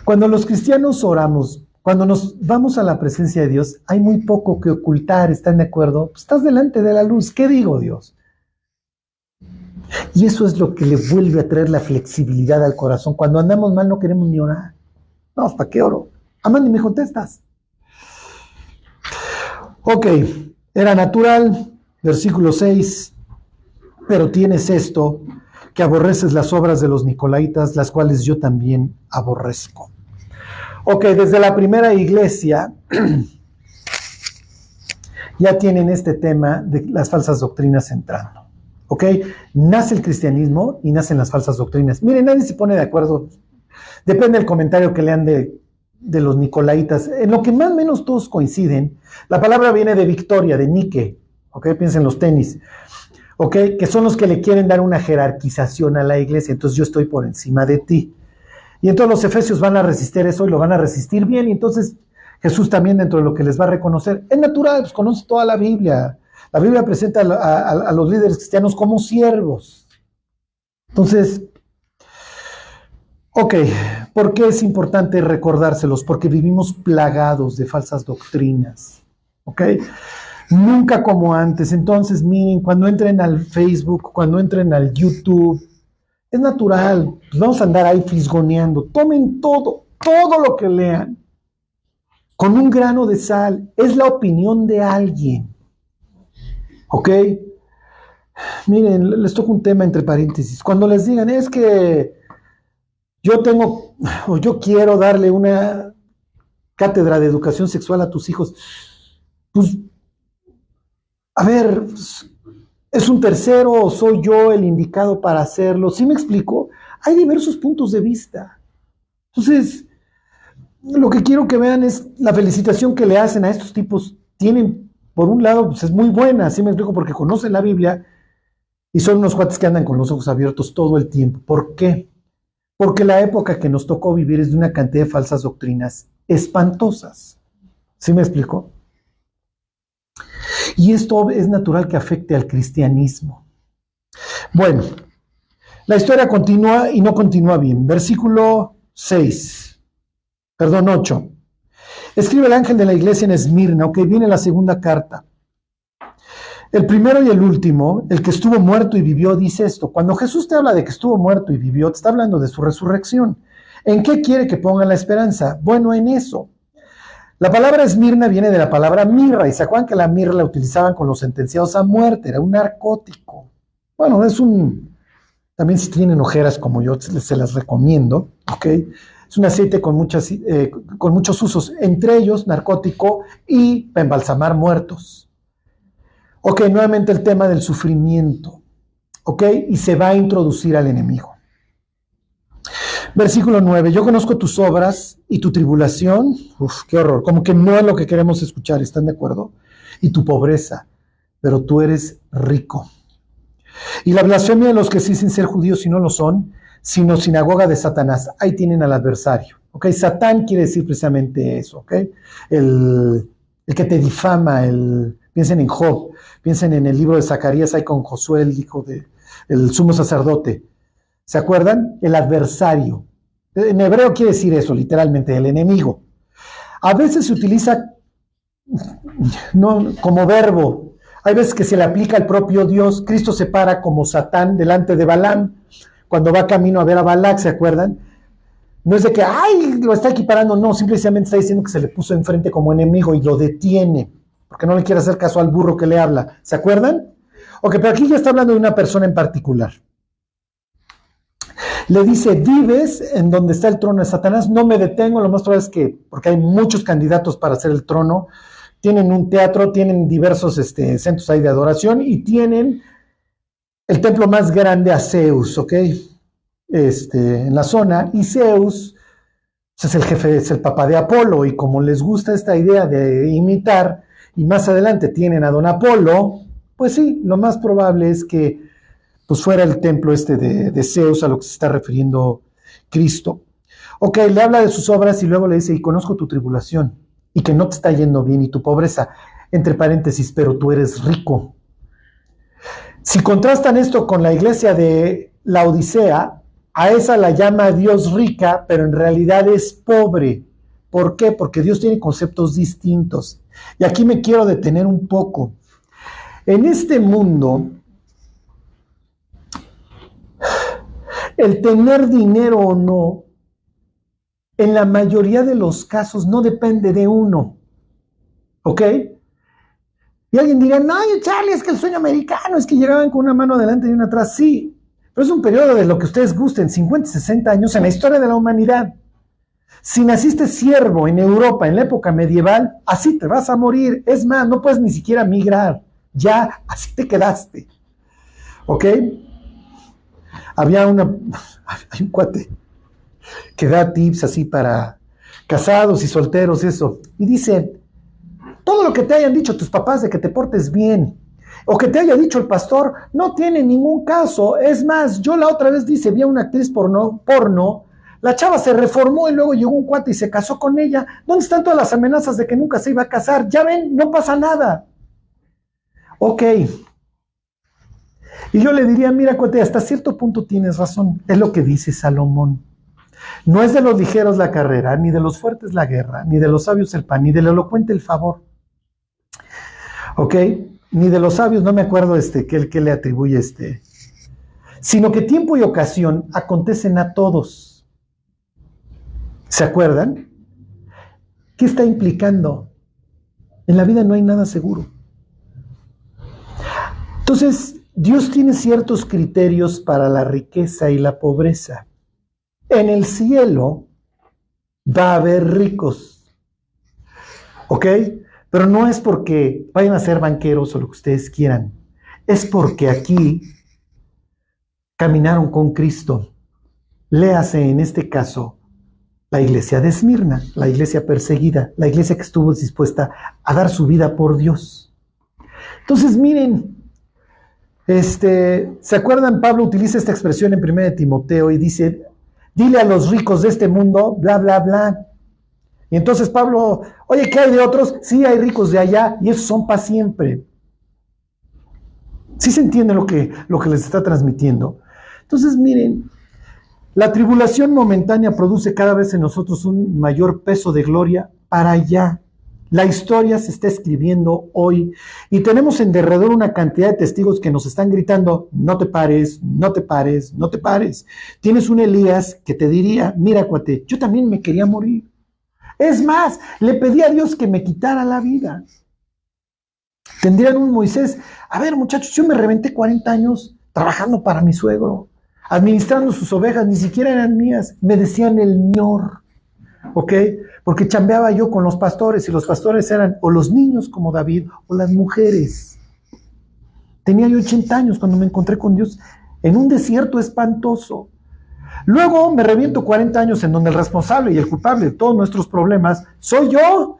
Cuando los cristianos oramos, cuando nos vamos a la presencia de Dios, hay muy poco que ocultar, ¿están de acuerdo? Pues estás delante de la luz, ¿qué digo, Dios? Y eso es lo que le vuelve a traer la flexibilidad al corazón. Cuando andamos mal no queremos ni orar. No, ¿para qué oro? Amán, ni me contestas. Ok, era natural, versículo 6, pero tienes esto, que aborreces las obras de los nicolaitas, las cuales yo también aborrezco. Ok, desde la primera iglesia ya tienen este tema de las falsas doctrinas entrando. Ok, nace el cristianismo y nacen las falsas doctrinas. Miren, nadie se pone de acuerdo, depende del comentario que lean de los nicolaitas. En lo que más o menos todos coinciden, la palabra viene de victoria, de Nike, ok, piensen los tenis, ok, que son los que le quieren dar una jerarquización a la iglesia, entonces yo estoy por encima de ti. Y entonces los efesios van a resistir eso y lo van a resistir bien, y entonces Jesús también dentro de lo que les va a reconocer, es natural, pues conoce toda la Biblia. La Biblia presenta a los líderes cristianos como siervos. Entonces, ok, ¿por qué es importante recordárselos? Porque vivimos plagados de falsas doctrinas, ¿ok? Nunca como antes. Entonces, miren, cuando entren al Facebook, cuando entren al YouTube, es natural, pues vamos a andar ahí fisgoneando. Tomen todo lo que lean, con un grano de sal. Es la opinión de alguien, ¿ok? Miren, les toco un tema entre paréntesis. Cuando les digan, es que yo quiero darle una cátedra de educación sexual a tus hijos, pues, a ver, ¿es un tercero o soy yo el indicado para hacerlo? ¿Sí me explico? Hay diversos puntos de vista. Entonces, lo que quiero que vean es la felicitación que le hacen a estos tipos. Tienen, por un lado, pues es muy buena, ¿sí me explico? Porque conocen la Biblia y son unos cuates que andan con los ojos abiertos todo el tiempo. ¿Por qué? Porque la época que nos tocó vivir es de una cantidad de falsas doctrinas espantosas. ¿Sí me explico? Y esto es natural que afecte al cristianismo. Bueno, la historia continúa y no continúa bien. Versículo 8. Escribe el ángel de la iglesia en Esmirna, ok, viene la segunda carta. El primero y el último, el que estuvo muerto y vivió, dice esto. Cuando Jesús te habla de que estuvo muerto y vivió, te está hablando de su resurrección. ¿En qué quiere que pongan la esperanza? Bueno, en eso. La palabra Esmirna viene de la palabra mirra, y se acuerdan que la mirra la utilizaban con los sentenciados a muerte, era un narcótico. Bueno, también si tienen ojeras como yo, se las recomiendo, ¿ok? Es un aceite con muchos usos, entre ellos narcótico y para embalsamar muertos. Ok, nuevamente el tema del sufrimiento, ok, y se va a introducir al enemigo. Versículo 9, yo conozco tus obras y tu tribulación, qué horror, como que no es lo que queremos escuchar, ¿están de acuerdo? Y tu pobreza, pero tú eres rico. Y la blasfemia de los que sí dicen ser judíos y no lo son, sino sinagoga de Satanás. Ahí tienen al adversario, ¿ok? Satán quiere decir precisamente eso, ¿ok? El que te difama, piensen en Job, piensen en el libro de Zacarías, ahí con Josué, el hijo del sumo sacerdote. ¿Se acuerdan? El adversario. En hebreo quiere decir eso, literalmente, el enemigo. A veces se utiliza no, como verbo. Hay veces que se le aplica al propio Dios. Cristo se para como Satán delante de Balaam, cuando va camino a ver a Balac, ¿se acuerdan? No es de que, ¡ay!, lo está equiparando, no, simplemente está diciendo que se le puso enfrente como enemigo y lo detiene, porque no le quiere hacer caso al burro que le habla. ¿Se acuerdan? Ok, pero aquí ya está hablando de una persona en particular. Le dice, vives en donde está el trono de Satanás, no me detengo, lo más probable es que, porque hay muchos candidatos para hacer el trono, tienen un teatro, tienen diversos centros ahí de adoración y tienen el templo más grande a Zeus, ¿ok? En la zona, y Zeus es el jefe, es el papá de Apolo, y como les gusta esta idea de imitar, y más adelante tienen a don Apolo, pues sí, lo más probable es que pues fuera el templo de Zeus a lo que se está refiriendo Cristo. Ok, le habla de sus obras y luego le dice, y conozco tu tribulación, y que no te está yendo bien, y tu pobreza, entre paréntesis, pero tú eres rico. Si contrastan esto con la iglesia de la Odisea, A esa la llama Dios rica, pero en realidad es pobre. ¿Por qué? Porque Dios tiene conceptos distintos. Y aquí me quiero detener un poco. En este mundo, el tener dinero o no, en la mayoría de los casos no depende de uno. ¿Ok? Y alguien dirá, no, Charlie, es que el sueño americano es que llegaban con una mano adelante y una atrás. Sí, pero es un periodo de lo que ustedes gusten, 50, 60 años en la historia de la humanidad. Si naciste siervo en Europa en la época medieval, así te vas a morir. Es más, no puedes ni siquiera migrar. Ya, así te quedaste. ¿Ok? Hay un cuate que da tips así para casados y solteros, eso. Y dice, todo lo que te hayan dicho tus papás de que te portes bien, o que te haya dicho el pastor, no tiene ningún caso. Es más, yo la otra vez vi a una actriz porno, la chava se reformó y luego llegó un cuate y se casó con ella. ¿Dónde están todas las amenazas de que nunca se iba a casar? Ya ven, no pasa nada. Ok. Y yo le diría, mira, cuate, hasta cierto punto tienes razón. Es lo que dice Salomón. No es de los ligeros la carrera, ni de los fuertes la guerra, ni de los sabios el pan, ni del elocuente el favor. ¿Ok? Ni de los sabios, no me acuerdo que le atribuye sino que tiempo y ocasión acontecen a todos. ¿Se acuerdan? ¿Qué está implicando? En la vida no hay nada seguro. Entonces, Dios tiene ciertos criterios para la riqueza y la pobreza. En el cielo va a haber ricos. ¿Ok? Pero no es porque vayan a ser banqueros o lo que ustedes quieran. Es porque aquí caminaron con Cristo. Léase en este caso la iglesia de Esmirna, la iglesia perseguida, la iglesia que estuvo dispuesta a dar su vida por Dios. Entonces, miren, ¿se acuerdan? Pablo utiliza esta expresión en 1 Timoteo y dice, dile a los ricos de este mundo, bla, bla, bla. Y entonces Pablo, oye, ¿qué hay de otros? Sí, hay ricos de allá y esos son para siempre. ¿Sí se entiende lo que les está transmitiendo? Entonces, miren, la tribulación momentánea produce cada vez en nosotros un mayor peso de gloria para allá. La historia se está escribiendo hoy y tenemos en derredor una cantidad de testigos que nos están gritando, no te pares, no te pares, no te pares. Tienes un Elías que te diría, mira, cuate, yo también me quería morir. Es más, le pedí a Dios que me quitara la vida. Tendrían un Moisés, a ver muchachos, yo me reventé 40 años trabajando para mi suegro, administrando sus ovejas, ni siquiera eran mías, me decían el ñor, ¿ok? Porque chambeaba yo con los pastores y los pastores eran o los niños como David o las mujeres. Tenía yo 80 años cuando me encontré con Dios en un desierto espantoso. Luego me reviento 40 años en donde el responsable y el culpable de todos nuestros problemas soy yo,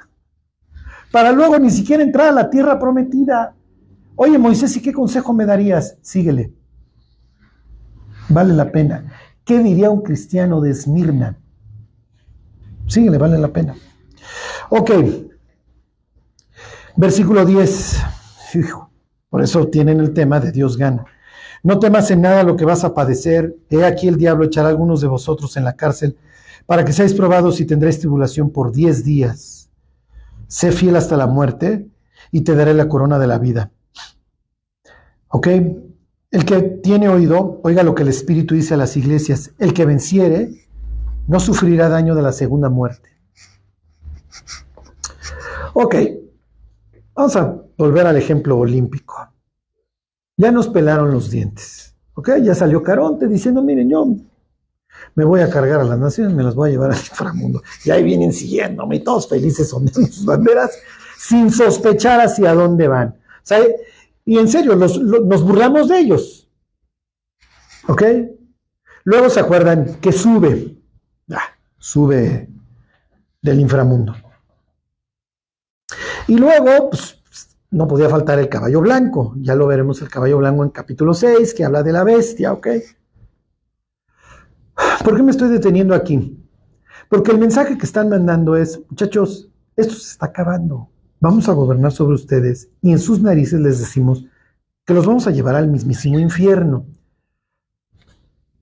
para luego ni siquiera entrar a la tierra prometida. Oye, Moisés, ¿y qué consejo me darías? Síguele. Vale la pena. ¿Qué diría un cristiano de Esmirna? Síguele, vale la pena. Ok. Versículo 10. Fijo. Por eso tienen el tema de Dios gana. No temas en nada lo que vas a padecer. He aquí el diablo echará a algunos de vosotros en la cárcel para que seáis probados y tendréis tribulación por 10 días. Sé fiel hasta la muerte y te daré la corona de la vida. ¿Ok? El que tiene oído, oiga lo que el Espíritu dice a las iglesias. El que venciere no sufrirá daño de la segunda muerte. Ok, vamos a volver al ejemplo olímpico. Ya nos pelaron los dientes. ¿Ok? Ya salió Caronte diciendo, miren, yo me voy a cargar a las naciones, me las voy a llevar al inframundo. Y ahí vienen siguiéndome y todos felices ondeando sus banderas sin sospechar hacia dónde van. O sea, y en serio, nos burlamos de ellos. ¿Ok? Luego se acuerdan que sube del inframundo. Y luego, pues, no podía faltar el caballo blanco. Ya lo veremos el caballo blanco en capítulo 6, que habla de la bestia, ¿ok? ¿Por qué me estoy deteniendo aquí? Porque el mensaje que están mandando es, muchachos, esto se está acabando. Vamos a gobernar sobre ustedes y en sus narices les decimos que los vamos a llevar al mismísimo infierno.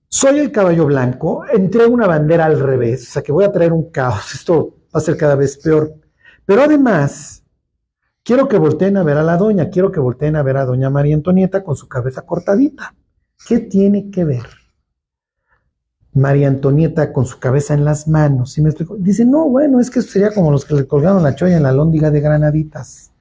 soy el caballo blanco, entrego una bandera al revés, o sea que voy a traer un caos, esto va a ser cada vez peor. Pero además, quiero que volteen a ver a la doña, quiero que volteen a ver a doña María Antonieta con su cabeza cortadita. ¿Qué tiene que ver María Antonieta con su cabeza en las manos? ¿Sí me explico? Dice, no, bueno, es que sería como los que le colgaron la cholla en la lóndiga de Granaditas.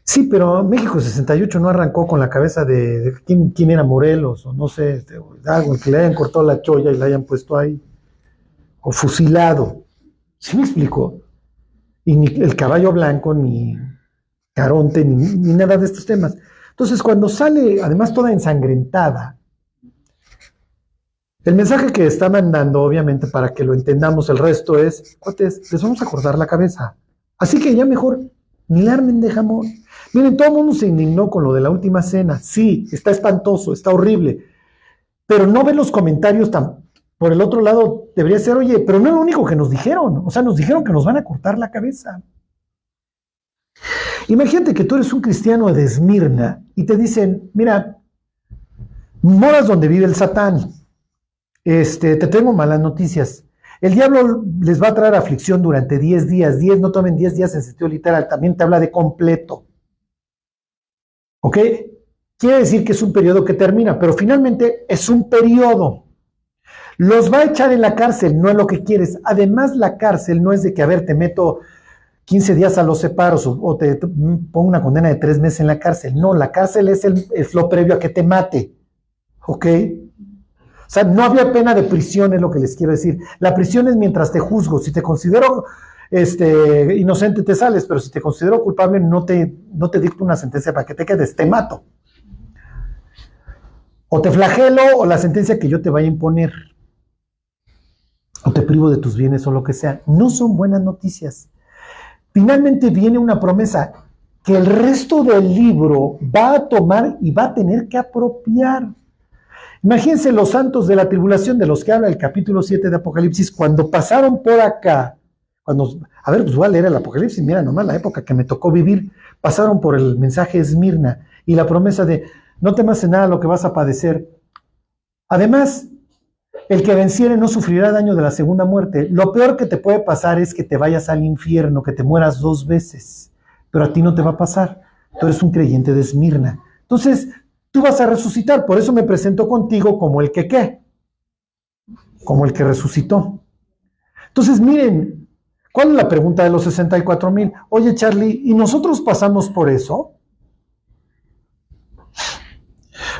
Sí, pero México 68 no arrancó con la cabeza de quién era Morelos, o no sé, algo, que le hayan cortado la cholla y la hayan puesto ahí, o fusilado. ¿Sí me explico? Y ni el caballo blanco, ni Caronte, ni nada de estos temas. Entonces, cuando sale, además toda ensangrentada, el mensaje que está mandando, obviamente, para que lo entendamos el resto es, cuates, les vamos a cortar la cabeza. Así que ya mejor, ni la armen de jamón. Miren, todo el mundo se indignó con lo de la última cena. Sí, está espantoso, está horrible. Pero no ven los comentarios tan... Por el otro lado, debería ser, oye, pero no es lo único que nos dijeron. O sea, nos dijeron que nos van a cortar la cabeza. Imagínate que tú eres un cristiano de Esmirna y te dicen, mira, moras donde vive el Satán. Te tengo malas noticias. El diablo les va a traer aflicción durante 10 días. 10, no tomen 10 días en sentido literal. También te habla de completo. ¿Ok? Quiere decir que es un periodo que termina, pero finalmente es un periodo. Los va a echar en la cárcel, no es lo que quieres. Además, la cárcel no es de que, a ver, te meto 15 días a los separos o te pongo una condena de 3 meses en la cárcel. No, la cárcel es lo previo a que te mate. ¿Ok? O sea, no había pena de prisión, es lo que les quiero decir. La prisión es mientras te juzgo. Si te considero inocente, te sales, pero si te considero culpable, no te dicto una sentencia para que te quedes, te mato. O te flagelo o la sentencia que yo te vaya a imponer. O te privo de tus bienes o lo que sea. No son buenas noticias. Finalmente viene una promesa que el resto del libro va a tomar y va a tener que apropiar. Imagínense los santos de la tribulación de los que habla el capítulo 7 de Apocalipsis, cuando pasaron por acá, a ver, pues voy a leer el Apocalipsis, mira nomás la época que me tocó vivir, pasaron por el mensaje Esmirna y la promesa de no temas en nada lo que vas a padecer. Además, el que venciere no sufrirá daño de la segunda muerte. Lo peor que te puede pasar es que te vayas al infierno, que te mueras 2 veces, pero a ti no te va a pasar. Tú eres un creyente de Esmirna. Entonces, tú vas a resucitar, por eso me presento contigo como el que ¿qué? Como el que resucitó. Entonces, miren, ¿cuál es la pregunta de los 64,000? Oye, Charlie, ¿y nosotros pasamos por eso?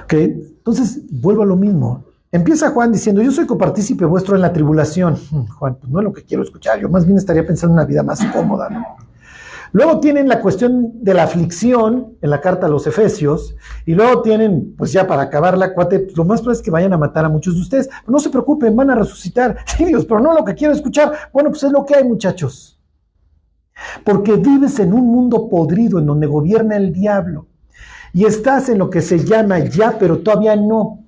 Ok, entonces vuelvo a lo mismo. Empieza Juan diciendo, yo soy copartícipe vuestro en la tribulación. Juan, pues no es lo que quiero escuchar, yo más bien estaría pensando en una vida más cómoda, ¿no? Luego tienen la cuestión de la aflicción en la carta a los Efesios, y luego tienen, pues ya para acabar la cuate, pues lo más probable es que vayan a matar a muchos de ustedes. Pero no se preocupen, van a resucitar. Sí, Dios, pero no es lo que quiero escuchar. Bueno, pues es lo que hay, muchachos. Porque vives en un mundo podrido en donde gobierna el diablo, y estás en lo que se llama ya, pero todavía no.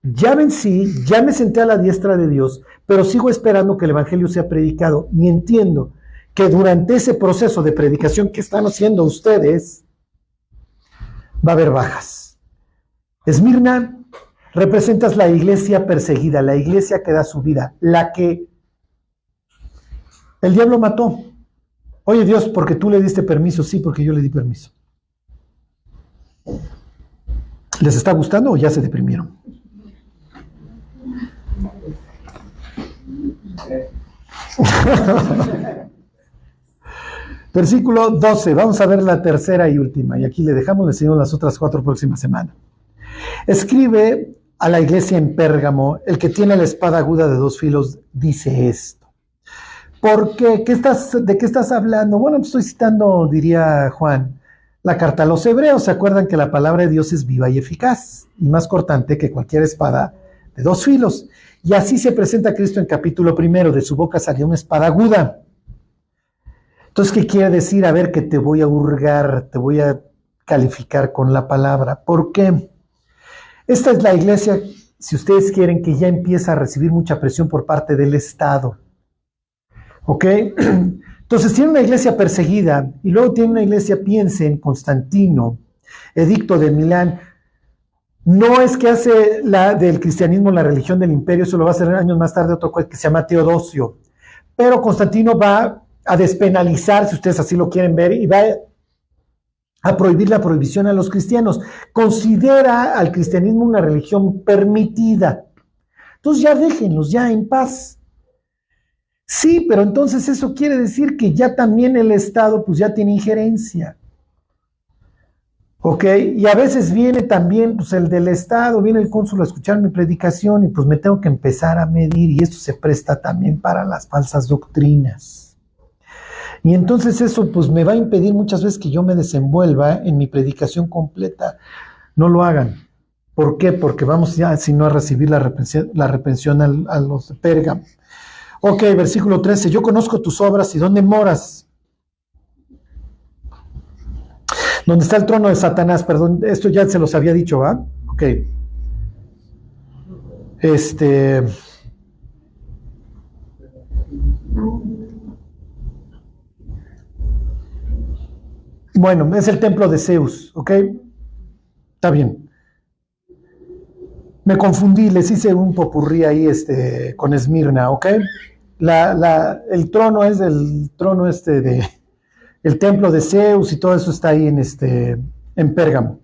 Ya vencí, ya me senté a la diestra de Dios, pero sigo esperando que el evangelio sea predicado, y entiendo que durante ese proceso de predicación que están haciendo ustedes, va a haber bajas. Esmirna, representas la iglesia perseguida, la iglesia que da su vida, la que el diablo mató. Oye, Dios, porque tú le diste permiso. Sí, porque yo le di permiso. ¿Les está gustando o ya se deprimieron? Versículo 12, vamos a ver la tercera y última, y aquí le dejamos, le enseño las otras 4 próximas semanas. Escribe a la iglesia en Pérgamo, el que tiene la espada aguda de 2 filos, dice esto. ¿Por qué? ¿De qué estás hablando? Bueno, pues estoy citando, diría Juan, la carta a los hebreos. ¿Se acuerdan que la palabra de Dios es viva y eficaz, y más cortante que cualquier espada de 2 filos? Y así se presenta Cristo en capítulo 1, de su boca salió una espada aguda. Entonces, ¿qué quiere decir? A ver, que te voy a hurgar, te voy a calificar con la palabra. ¿Por qué? Esta es la iglesia, si ustedes quieren, que ya empieza a recibir mucha presión por parte del Estado. ¿Ok? Entonces, tiene una iglesia perseguida, y luego tiene una iglesia, piensen, Constantino, Edicto de Milán. No es que hace del cristianismo la religión del imperio, eso lo va a hacer años más tarde otro que se llama Teodosio. Pero Constantino va a despenalizar, si ustedes así lo quieren ver, y va a prohibir la prohibición a los cristianos. Considera al cristianismo una religión permitida. Entonces ya déjenlos ya en paz. Sí, pero entonces eso quiere decir que ya también el Estado pues ya tiene injerencia. ¿Ok? Y a veces viene también pues el del Estado, viene el cónsul a escuchar mi predicación y pues me tengo que empezar a medir y esto se presta también para las falsas doctrinas. Y entonces eso pues me va a impedir muchas veces que yo me desenvuelva en mi predicación completa. No lo hagan. ¿Por qué? Porque vamos ya si no a recibir la reprensión a los de Pérgamo. Ok, versículo 13. Yo conozco tus obras y dónde moras. Donde está el trono de Satanás, perdón, esto ya se los había dicho, ¿va? Ok. Bueno, es el templo de Zeus, ¿ok? Está bien. Me confundí, les hice un popurrí ahí con Esmirna, ¿ok? El trono es el trono el templo de Zeus y todo eso está ahí en Pérgamo.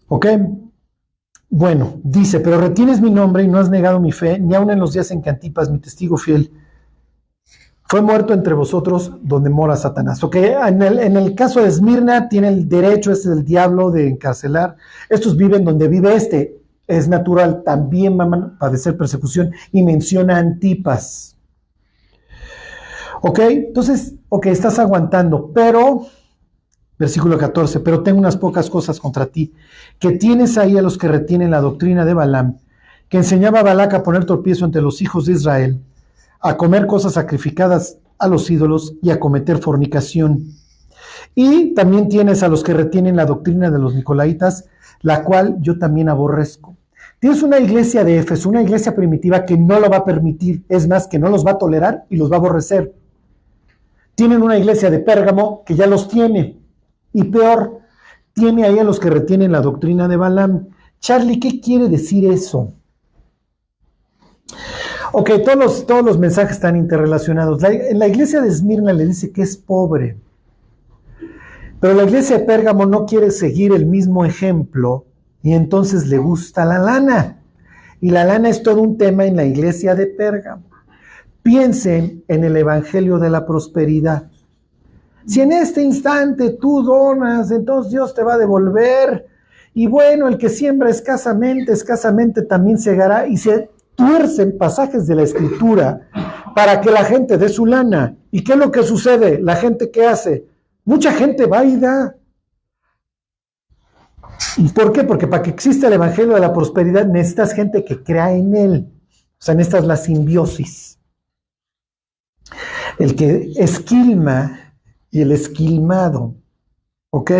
¿Ok? Bueno, dice, pero retienes mi nombre y no has negado mi fe, ni aun en los días en que Antipas, mi testigo fiel, fue muerto entre vosotros donde mora Satanás. ¿Ok? En el caso de Esmirna tiene el derecho, del diablo, de encarcelar. Estos viven donde vive es natural, también van a padecer persecución y menciona a Antipas. ¿Ok? Entonces, estás aguantando, pero, versículo 14, pero tengo unas pocas cosas contra ti, que tienes ahí a los que retienen la doctrina de Balaam, que enseñaba a Balac a poner tropiezo entre los hijos de Israel, a comer cosas sacrificadas a los ídolos y a cometer fornicación. Y también tienes a los que retienen la doctrina de los nicolaitas, la cual yo también aborrezco. Tienes una iglesia de Éfeso, una iglesia primitiva que no lo va a permitir, es más, que no los va a tolerar y los va a aborrecer. Tienen una iglesia de Pérgamo que ya los tiene. Y peor, tiene ahí a los que retienen la doctrina de Balaam. Charlie, ¿qué quiere decir eso? Ok, todos los mensajes están interrelacionados. En la iglesia de Esmirna le dice que es pobre. Pero la iglesia de Pérgamo no quiere seguir el mismo ejemplo y entonces le gusta la lana. Y la lana es todo un tema en la iglesia de Pérgamo. Piensen en el evangelio de la prosperidad. Si en este instante tú donas, entonces Dios te va a devolver. Y bueno, el que siembra escasamente también segará. Y se tuercen pasajes de la Escritura para que la gente dé su lana. ¿Y qué es lo que sucede? La gente, ¿qué hace? Mucha gente va y da. ¿Y por qué? Porque para que exista el evangelio de la prosperidad necesitas gente que crea en él. O sea, necesitas la simbiosis. El que esquilma y el esquilmado, ¿ok?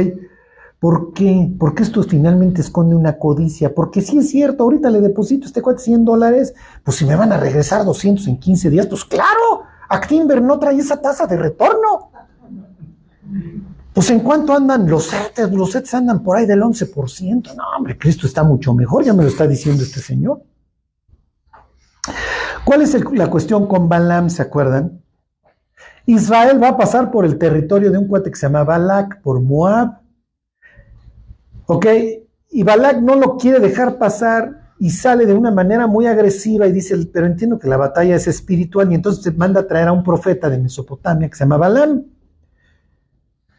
¿Por qué? Porque esto finalmente esconde una codicia. Porque sí es cierto, ahorita le deposito a este cuate $100, pues si me van a regresar 200 en 15 días, pues claro, Actinver no trae esa tasa de retorno. Pues en cuánto andan los CETES andan por ahí del 11%. No, hombre, Cristo está mucho mejor, ya me lo está diciendo este señor. ¿Cuál es la cuestión con Balaam, se acuerdan? Israel va a pasar por el territorio de un cuate que se llama Balac, por Moab. ¿Ok? Y Balac no lo quiere dejar pasar y sale de una manera muy agresiva y dice, pero entiendo que la batalla es espiritual, y entonces se manda a traer a un profeta de Mesopotamia que se llama Balaam.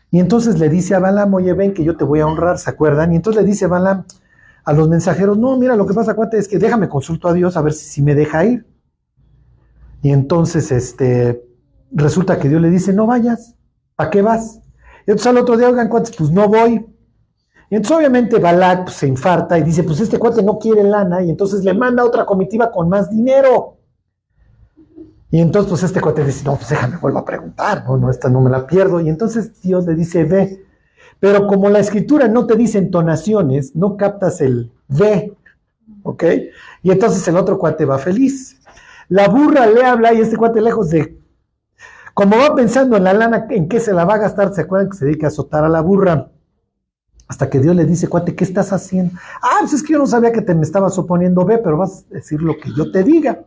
Y entonces le dice a Balaam, oye, ven que yo te voy a honrar, ¿se acuerdan? Y entonces le dice Balaam a los mensajeros, no, mira, lo que pasa, cuate, es que déjame consulto a Dios a ver si me deja ir. Y entonces, resulta que Dios le dice, no vayas, ¿para qué vas? Y entonces al otro día, oigan, cuates, pues no voy. Y entonces obviamente Balac pues, se infarta y dice, pues este cuate no quiere lana, y entonces le manda a otra comitiva con más dinero. Y entonces pues este cuate dice, no, pues déjame, vuelvo a preguntar, no, esta no me la pierdo. Y entonces Dios le dice, ve. Pero como la escritura no te dice entonaciones, no captas el ve, ¿ok? Y entonces el otro cuate va feliz. La burra le habla y este cuate lejos de... Como va pensando en la lana, en qué se la va a gastar, ¿se acuerdan que se dedica a azotar a la burra? Hasta que Dios le dice, cuate, ¿qué estás haciendo? Ah, pues es que yo no sabía que te me estabas oponiendo, ve, pero vas a decir lo que yo te diga.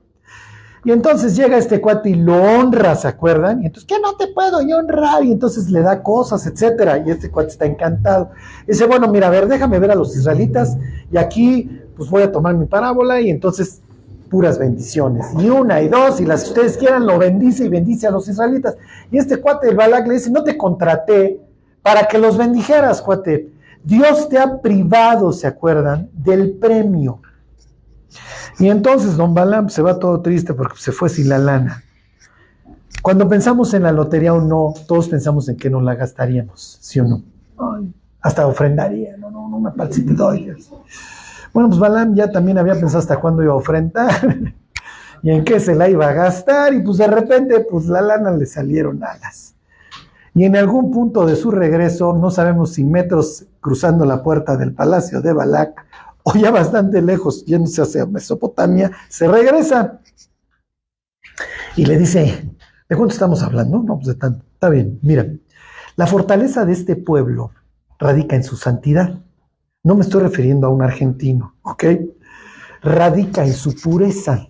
Y entonces llega este cuate y lo honra, ¿se acuerdan? Y entonces, ¿qué no te puedo yo honrar? Y entonces le da cosas, etcétera. Y este cuate está encantado. Y dice, bueno, mira, a ver, déjame ver a los israelitas. Y aquí, pues voy a tomar mi parábola. Y entonces, puras bendiciones. Y una y dos, y las que ustedes quieran, lo bendice y bendice a los israelitas. Y este cuate del Balac le dice, no te contraté para que los bendijeras, cuate. Dios te ha privado, ¿se acuerdan? Del premio. Y entonces don Balaam se va todo triste porque se fue sin la lana. Cuando pensamos en la lotería o no, todos pensamos en que nos la gastaríamos, ¿sí o no? Ay, hasta ofrendaría, no me parece que doy. Bueno, pues Balaam ya también había pensado hasta cuándo iba a ofrendar y en qué se la iba a gastar, y pues de repente pues la lana le salieron alas. Y en algún punto de su regreso, no sabemos si metros cruzando la puerta del palacio de Balac, o ya bastante lejos, yéndose hacia Mesopotamia, se regresa y le dice, ¿de cuánto estamos hablando? No, pues de tanto. Está bien, mira, la fortaleza de este pueblo radica en su santidad. No me estoy refiriendo a un argentino, ¿ok? Radica en su pureza.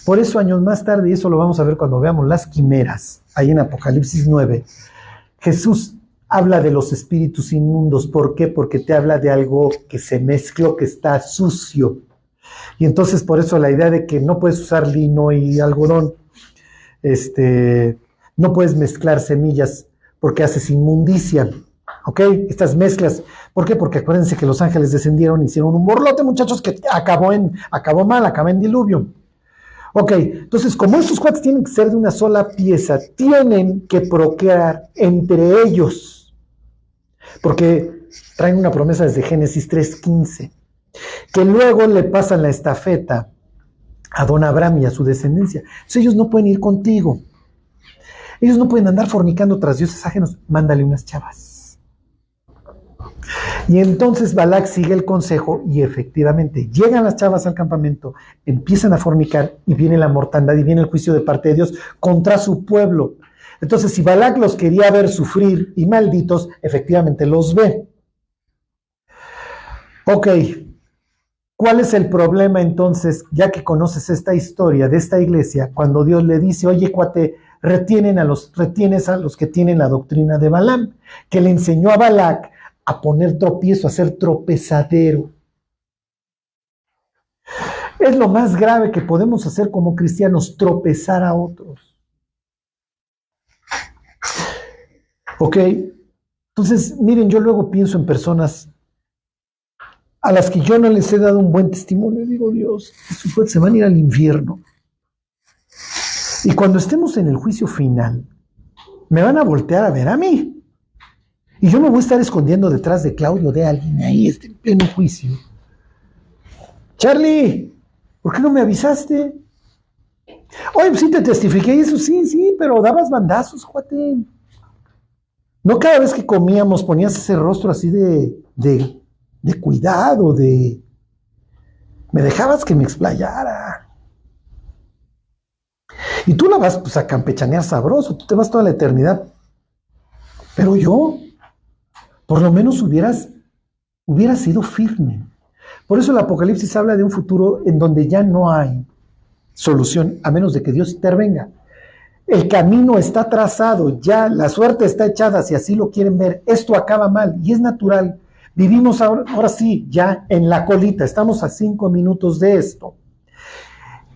Por eso años más tarde, y eso lo vamos a ver cuando veamos las quimeras, ahí en Apocalipsis 9, Jesús habla de los espíritus inmundos. ¿Por qué? Porque te habla de algo que se mezcló, que está sucio. Y entonces por eso la idea de que no puedes usar lino y algodón, no puedes mezclar semillas porque haces inmundicia. ¿Ok? Estas mezclas. ¿Por qué? Porque acuérdense que los ángeles descendieron, hicieron un borlote, muchachos, que acabó mal, acabó en diluvio. Ok, entonces como estos cuates tienen que ser de una sola pieza, tienen que procrear entre ellos, porque traen una promesa desde Génesis 3:15, que luego le pasan la estafeta a don Abraham y a su descendencia. Entonces ellos no pueden ir contigo, ellos no pueden andar fornicando tras dioses ajenos, mándale unas chavas. Y entonces Balac sigue el consejo y efectivamente llegan las chavas al campamento, empiezan a fornicar y viene la mortandad y viene el juicio de parte de Dios contra su pueblo. Entonces, si Balac los quería ver sufrir y malditos, efectivamente los ve. Ok, ¿cuál es el problema entonces, ya que conoces esta historia de esta iglesia, cuando Dios le dice, oye cuate, retienes a los que tienen la doctrina de Balaam, que le enseñó a Balac a poner tropiezo, a ser tropezadero? Es lo más grave que podemos hacer como cristianos, tropezar a otros. Ok, entonces miren, yo luego pienso en personas a las que yo no les he dado un buen testimonio. Digo, Dios, se van a ir al infierno. Y cuando estemos en el juicio final, me van a voltear a ver a mí. Y yo me voy a estar escondiendo detrás de Claudio, de alguien ahí, en pleno juicio. Charlie, ¿por qué no me avisaste? Oye, pues sí te testifiqué eso, sí, pero dabas bandazos, cuate. No cada vez que comíamos ponías ese rostro así de cuidado, me dejabas que me explayara. Y tú la vas pues a campechanear sabroso, tú te vas toda la eternidad. Pero yo, por lo menos hubiera sido firme. Por eso el Apocalipsis habla de un futuro en donde ya no hay solución, a menos de que Dios intervenga. El camino está trazado, ya la suerte está echada, si así lo quieren ver. Esto acaba mal y es natural. Vivimos ahora sí, ya en la colita, estamos a 5 minutos de esto.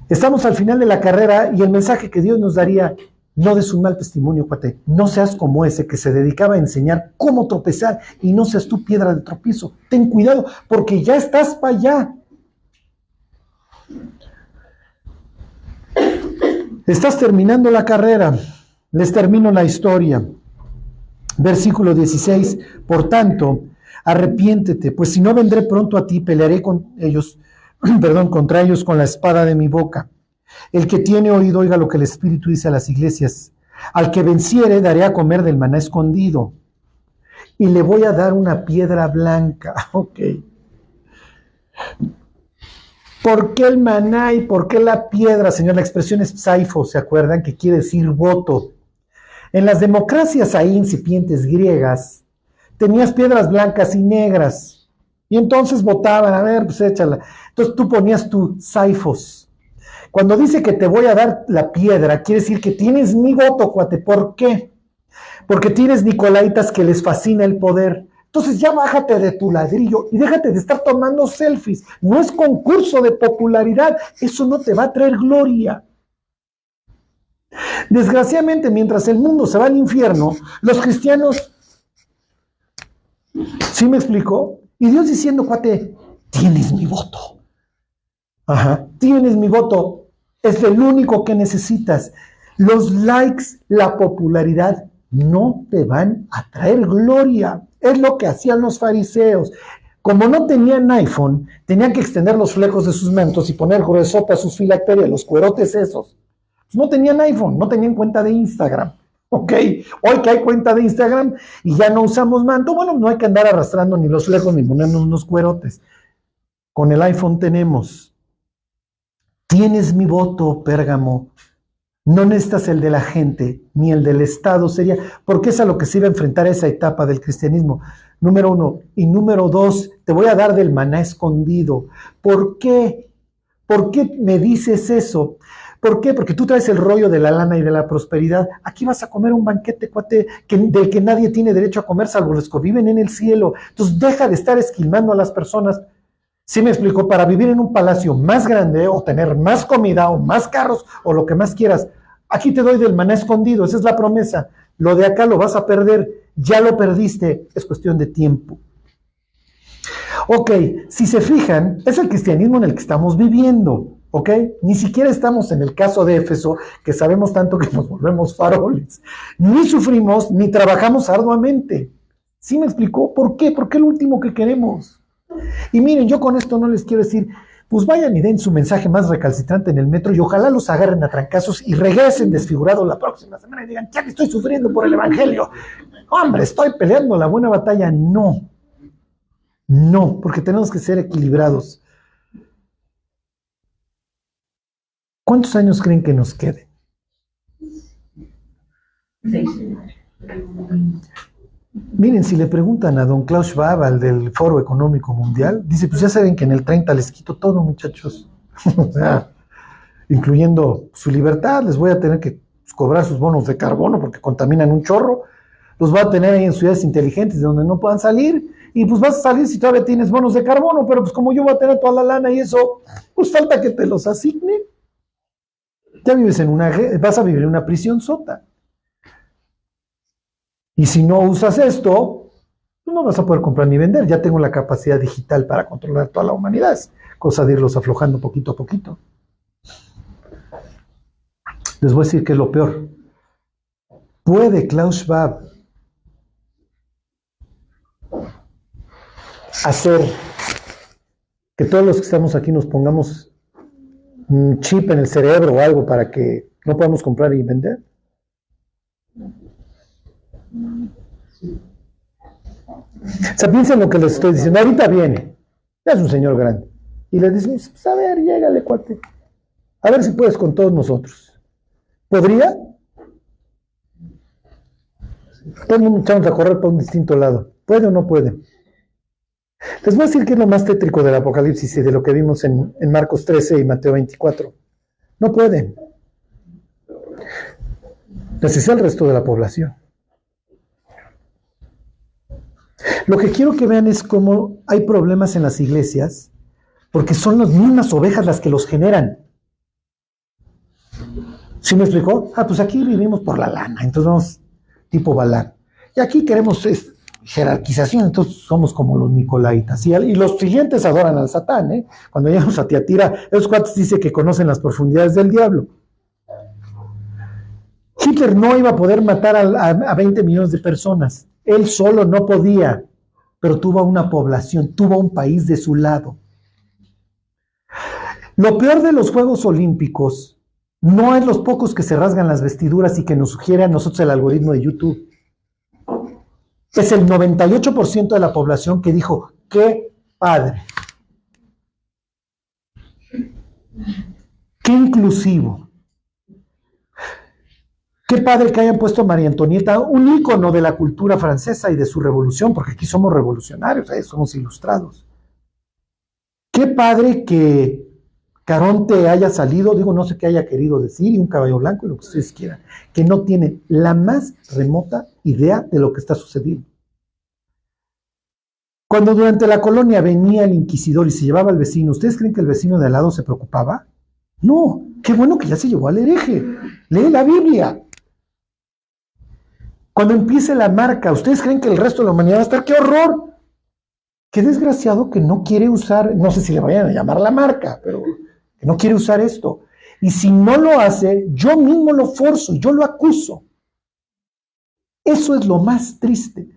Estamos al final de la carrera y el mensaje que Dios nos daría: no des un mal testimonio, cuate. No seas como ese que se dedicaba a enseñar cómo tropezar y no seas tu piedra de tropiezo. Ten cuidado porque ya estás para allá. Estás terminando la carrera. Les termino la historia. Versículo 16. Por tanto, arrepiéntete, pues si no vendré pronto a ti, pelearé con ellos, contra ellos con la espada de mi boca. El que tiene oído, oiga lo que el Espíritu dice a las iglesias. Al que venciere, daré a comer del maná escondido. Y le voy a dar una piedra blanca. Ok. ¿Por qué el maná y por qué la piedra, señor? La expresión es psaifo, ¿se acuerdan? Que quiere decir voto. En las democracias ahí incipientes griegas, tenías piedras blancas y negras. Y entonces votaban, a ver, pues échala. Entonces tú ponías tu Saifos. Cuando dice que te voy a dar la piedra, quiere decir que tienes mi voto, cuate. ¿Por qué? Porque tienes nicolaitas que les fascina el poder. Entonces ya bájate de tu ladrillo y déjate de estar tomando selfies. No es concurso de popularidad. Eso no te va a traer gloria. Desgraciadamente, mientras el mundo se va al infierno, los cristianos, ¿sí me explicó? Y Dios diciendo, cuate, tienes mi voto. Ajá, tienes mi voto. Es el único que necesitas. Los likes, la popularidad, no te van a traer gloria. Es lo que hacían los fariseos. Como no tenían iPhone, tenían que extender los flecos de sus mantos y poner gruesote a sus filacterias, los cuerotes esos. No tenían iPhone, no tenían cuenta de Instagram. Ok, hoy que hay cuenta de Instagram y ya no usamos manto, bueno, no hay que andar arrastrando ni los flecos ni ponernos unos cuerotes. Con el iPhone tenemos. Tienes mi voto, Pérgamo. No necesitas el de la gente, ni el del Estado, sería, porque es a lo que se iba a enfrentar esa etapa del cristianismo. Número 1. Y número 2, te voy a dar del maná escondido. ¿Por qué? ¿Por qué me dices eso? ¿Por qué? Porque tú traes el rollo de la lana y de la prosperidad. Aquí vas a comer un banquete, cuate, del que nadie tiene derecho a comer, salvo los que viven en el cielo. Entonces deja de estar esquilmando a las personas. ¿Sí me explico? Para vivir en un palacio más grande o tener más comida o más carros o lo que más quieras. Aquí te doy del maná escondido, esa es la promesa. Lo de acá lo vas a perder, ya lo perdiste, es cuestión de tiempo. Ok, si se fijan, es el cristianismo en el que estamos viviendo, ¿ok? Ni siquiera estamos en el caso de Éfeso, que sabemos tanto que nos volvemos faroles. Ni sufrimos, ni trabajamos arduamente. ¿Sí me explicó? ¿Por qué? Porque es lo último que queremos. Y miren, yo con esto no les quiero decir, pues vayan y den su mensaje más recalcitrante en el metro y ojalá los agarren a trancazos y regresen desfigurados la próxima semana y digan, ya que estoy sufriendo por el evangelio. Hombre, estoy peleando la buena batalla. No, no, porque tenemos que ser equilibrados. ¿Cuántos años creen que nos queden? 6. Miren, si le preguntan a don Klaus Schwab, al del Foro Económico Mundial, dice, pues ya saben que en el 30 les quito todo, muchachos. O sea, incluyendo su libertad, les voy a tener que cobrar sus bonos de carbono porque contaminan un chorro, los va a tener ahí en ciudades inteligentes de donde no puedan salir, y pues vas a salir si todavía tienes bonos de carbono, pero pues como yo voy a tener toda la lana y eso, pues falta que te los asigne. Ya vives vas a vivir en una prisión sota. Y si no usas esto, no vas a poder comprar ni vender. Ya tengo la capacidad digital para controlar toda la humanidad. Es cosa de irlos aflojando poquito a poquito. Les voy a decir que es lo peor. ¿Puede Klaus Schwab hacer que todos los que estamos aquí nos pongamos un chip en el cerebro o algo para que no podamos comprar y vender? O sea, piensen lo que les estoy diciendo. Ahorita viene, ya es un señor grande, y le dicen, pues a ver, llégale, cuate, a ver si puedes con todos nosotros. ¿Podría? Todo el mundo echamos a correr para un distinto lado. ¿Puede o no puede? Les voy a decir que es lo más tétrico del Apocalipsis y de lo que vimos en Marcos 13 y Mateo 24. No pueden. Necesita el resto de la población. Lo que quiero que vean es cómo hay problemas en las iglesias, porque son las mismas ovejas las que los generan. ¿Sí me explicó? Pues aquí vivimos por la lana, entonces vamos tipo Balán. Y aquí queremos jerarquización, entonces somos como los nicolaitas. Y los siguientes adoran al Satán, ¿eh? Cuando llegamos a Tiatira, esos cuates dicen que conocen las profundidades del diablo. Hitler no iba a poder matar a 20 millones de personas. Él solo no podía, pero tuvo una población, tuvo un país de su lado. Lo peor de los Juegos Olímpicos no es los pocos que se rasgan las vestiduras y que nos sugiere a nosotros el algoritmo de YouTube. Es el 98% de la población que dijo, ¡qué padre! ¡Qué inclusivo! Qué padre que hayan puesto a María Antonieta, un ícono de la cultura francesa y de su revolución, porque aquí somos revolucionarios, somos ilustrados. Qué padre que Caronte haya salido, digo, no sé qué haya querido decir, y un caballo blanco, y lo que ustedes quieran, que no tienen la más remota idea de lo que está sucediendo. Cuando durante la colonia venía el inquisidor y se llevaba al vecino, ¿ustedes creen que el vecino de al lado se preocupaba? No, qué bueno que ya se llevó al hereje. Lee la Biblia. Cuando empiece la marca, ¿ustedes creen que el resto de la humanidad va a estar? ¡Qué horror! Qué desgraciado que no quiere usar, no sé si le vayan a llamar la marca, pero que no quiere usar esto. Y si no lo hace, yo mismo lo forzo, yo lo acuso. Eso es lo más triste,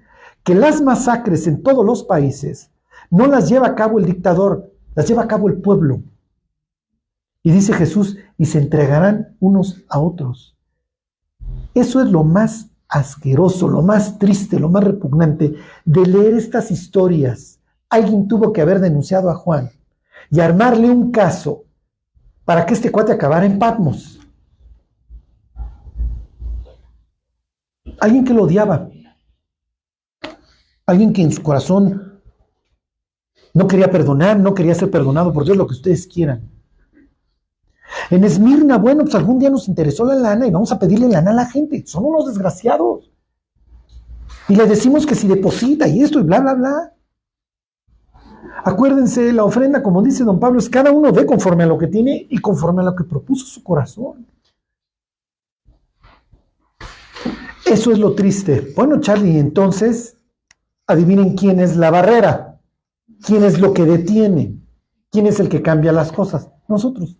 que las masacres en todos los países no las lleva a cabo el dictador, las lleva a cabo el pueblo. Y dice Jesús, y se entregarán unos a otros. Eso es lo más asqueroso, lo más triste, lo más repugnante de leer estas historias. Alguien tuvo que haber denunciado a Juan y armarle un caso para que este cuate acabara en Patmos. Alguien que lo odiaba. Alguien que en su corazón no quería perdonar, no quería ser perdonado por Dios, lo que ustedes quieran. En Esmirna, bueno, pues algún día nos interesó la lana y vamos a pedirle lana a la gente. Son unos desgraciados. Y le decimos que si deposita y esto y bla, bla, bla. Acuérdense, la ofrenda, como dice don Pablo, es cada uno dé conforme a lo que tiene y conforme a lo que propuso su corazón. Eso es lo triste. Bueno, Charlie, entonces, adivinen quién es la barrera. ¿Quién es lo que detiene? ¿Quién es el que cambia las cosas? Nosotros.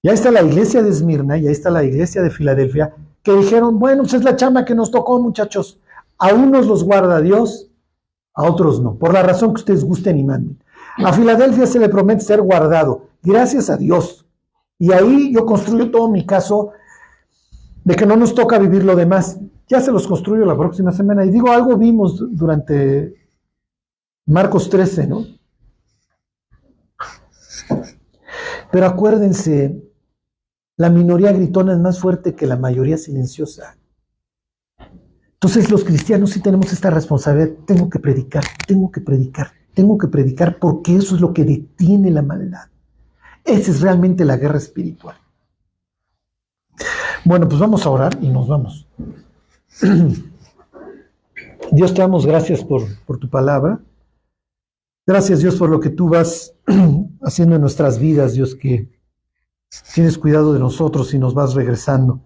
Y ahí está la iglesia de Esmirna y ahí está la iglesia de Filadelfia, que dijeron, bueno, pues es la chamba que nos tocó, muchachos. A unos los guarda Dios, a otros no, por la razón que ustedes gusten y manden. A Filadelfia se le promete ser guardado, gracias a Dios. Y ahí yo construyo todo mi caso de que no nos toca vivir lo demás. Ya se los construyo la próxima semana. Y digo, algo vimos durante Marcos 13, ¿no? Pero acuérdense, la minoría gritona es más fuerte que la mayoría silenciosa. Entonces los cristianos sí tenemos esta responsabilidad. Tengo que predicar, porque eso es lo que detiene la maldad. Esa es realmente la guerra espiritual. Bueno, pues vamos a orar y nos vamos. Dios, te damos gracias por tu palabra. Gracias, Dios, por lo que tú vas haciendo en nuestras vidas, Dios, que tienes cuidado de nosotros y nos vas regresando.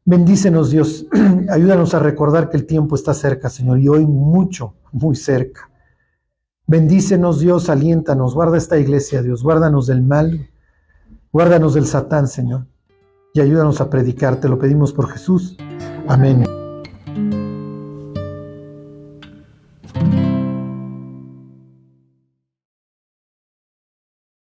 Bendícenos, Dios, ayúdanos a recordar que el tiempo está cerca, Señor, y hoy mucho, muy cerca. Bendícenos, Dios, aliéntanos, guarda esta iglesia, Dios, guárdanos del mal, guárdanos del Satán, Señor, y ayúdanos a predicar, te lo pedimos por Jesús. Amén.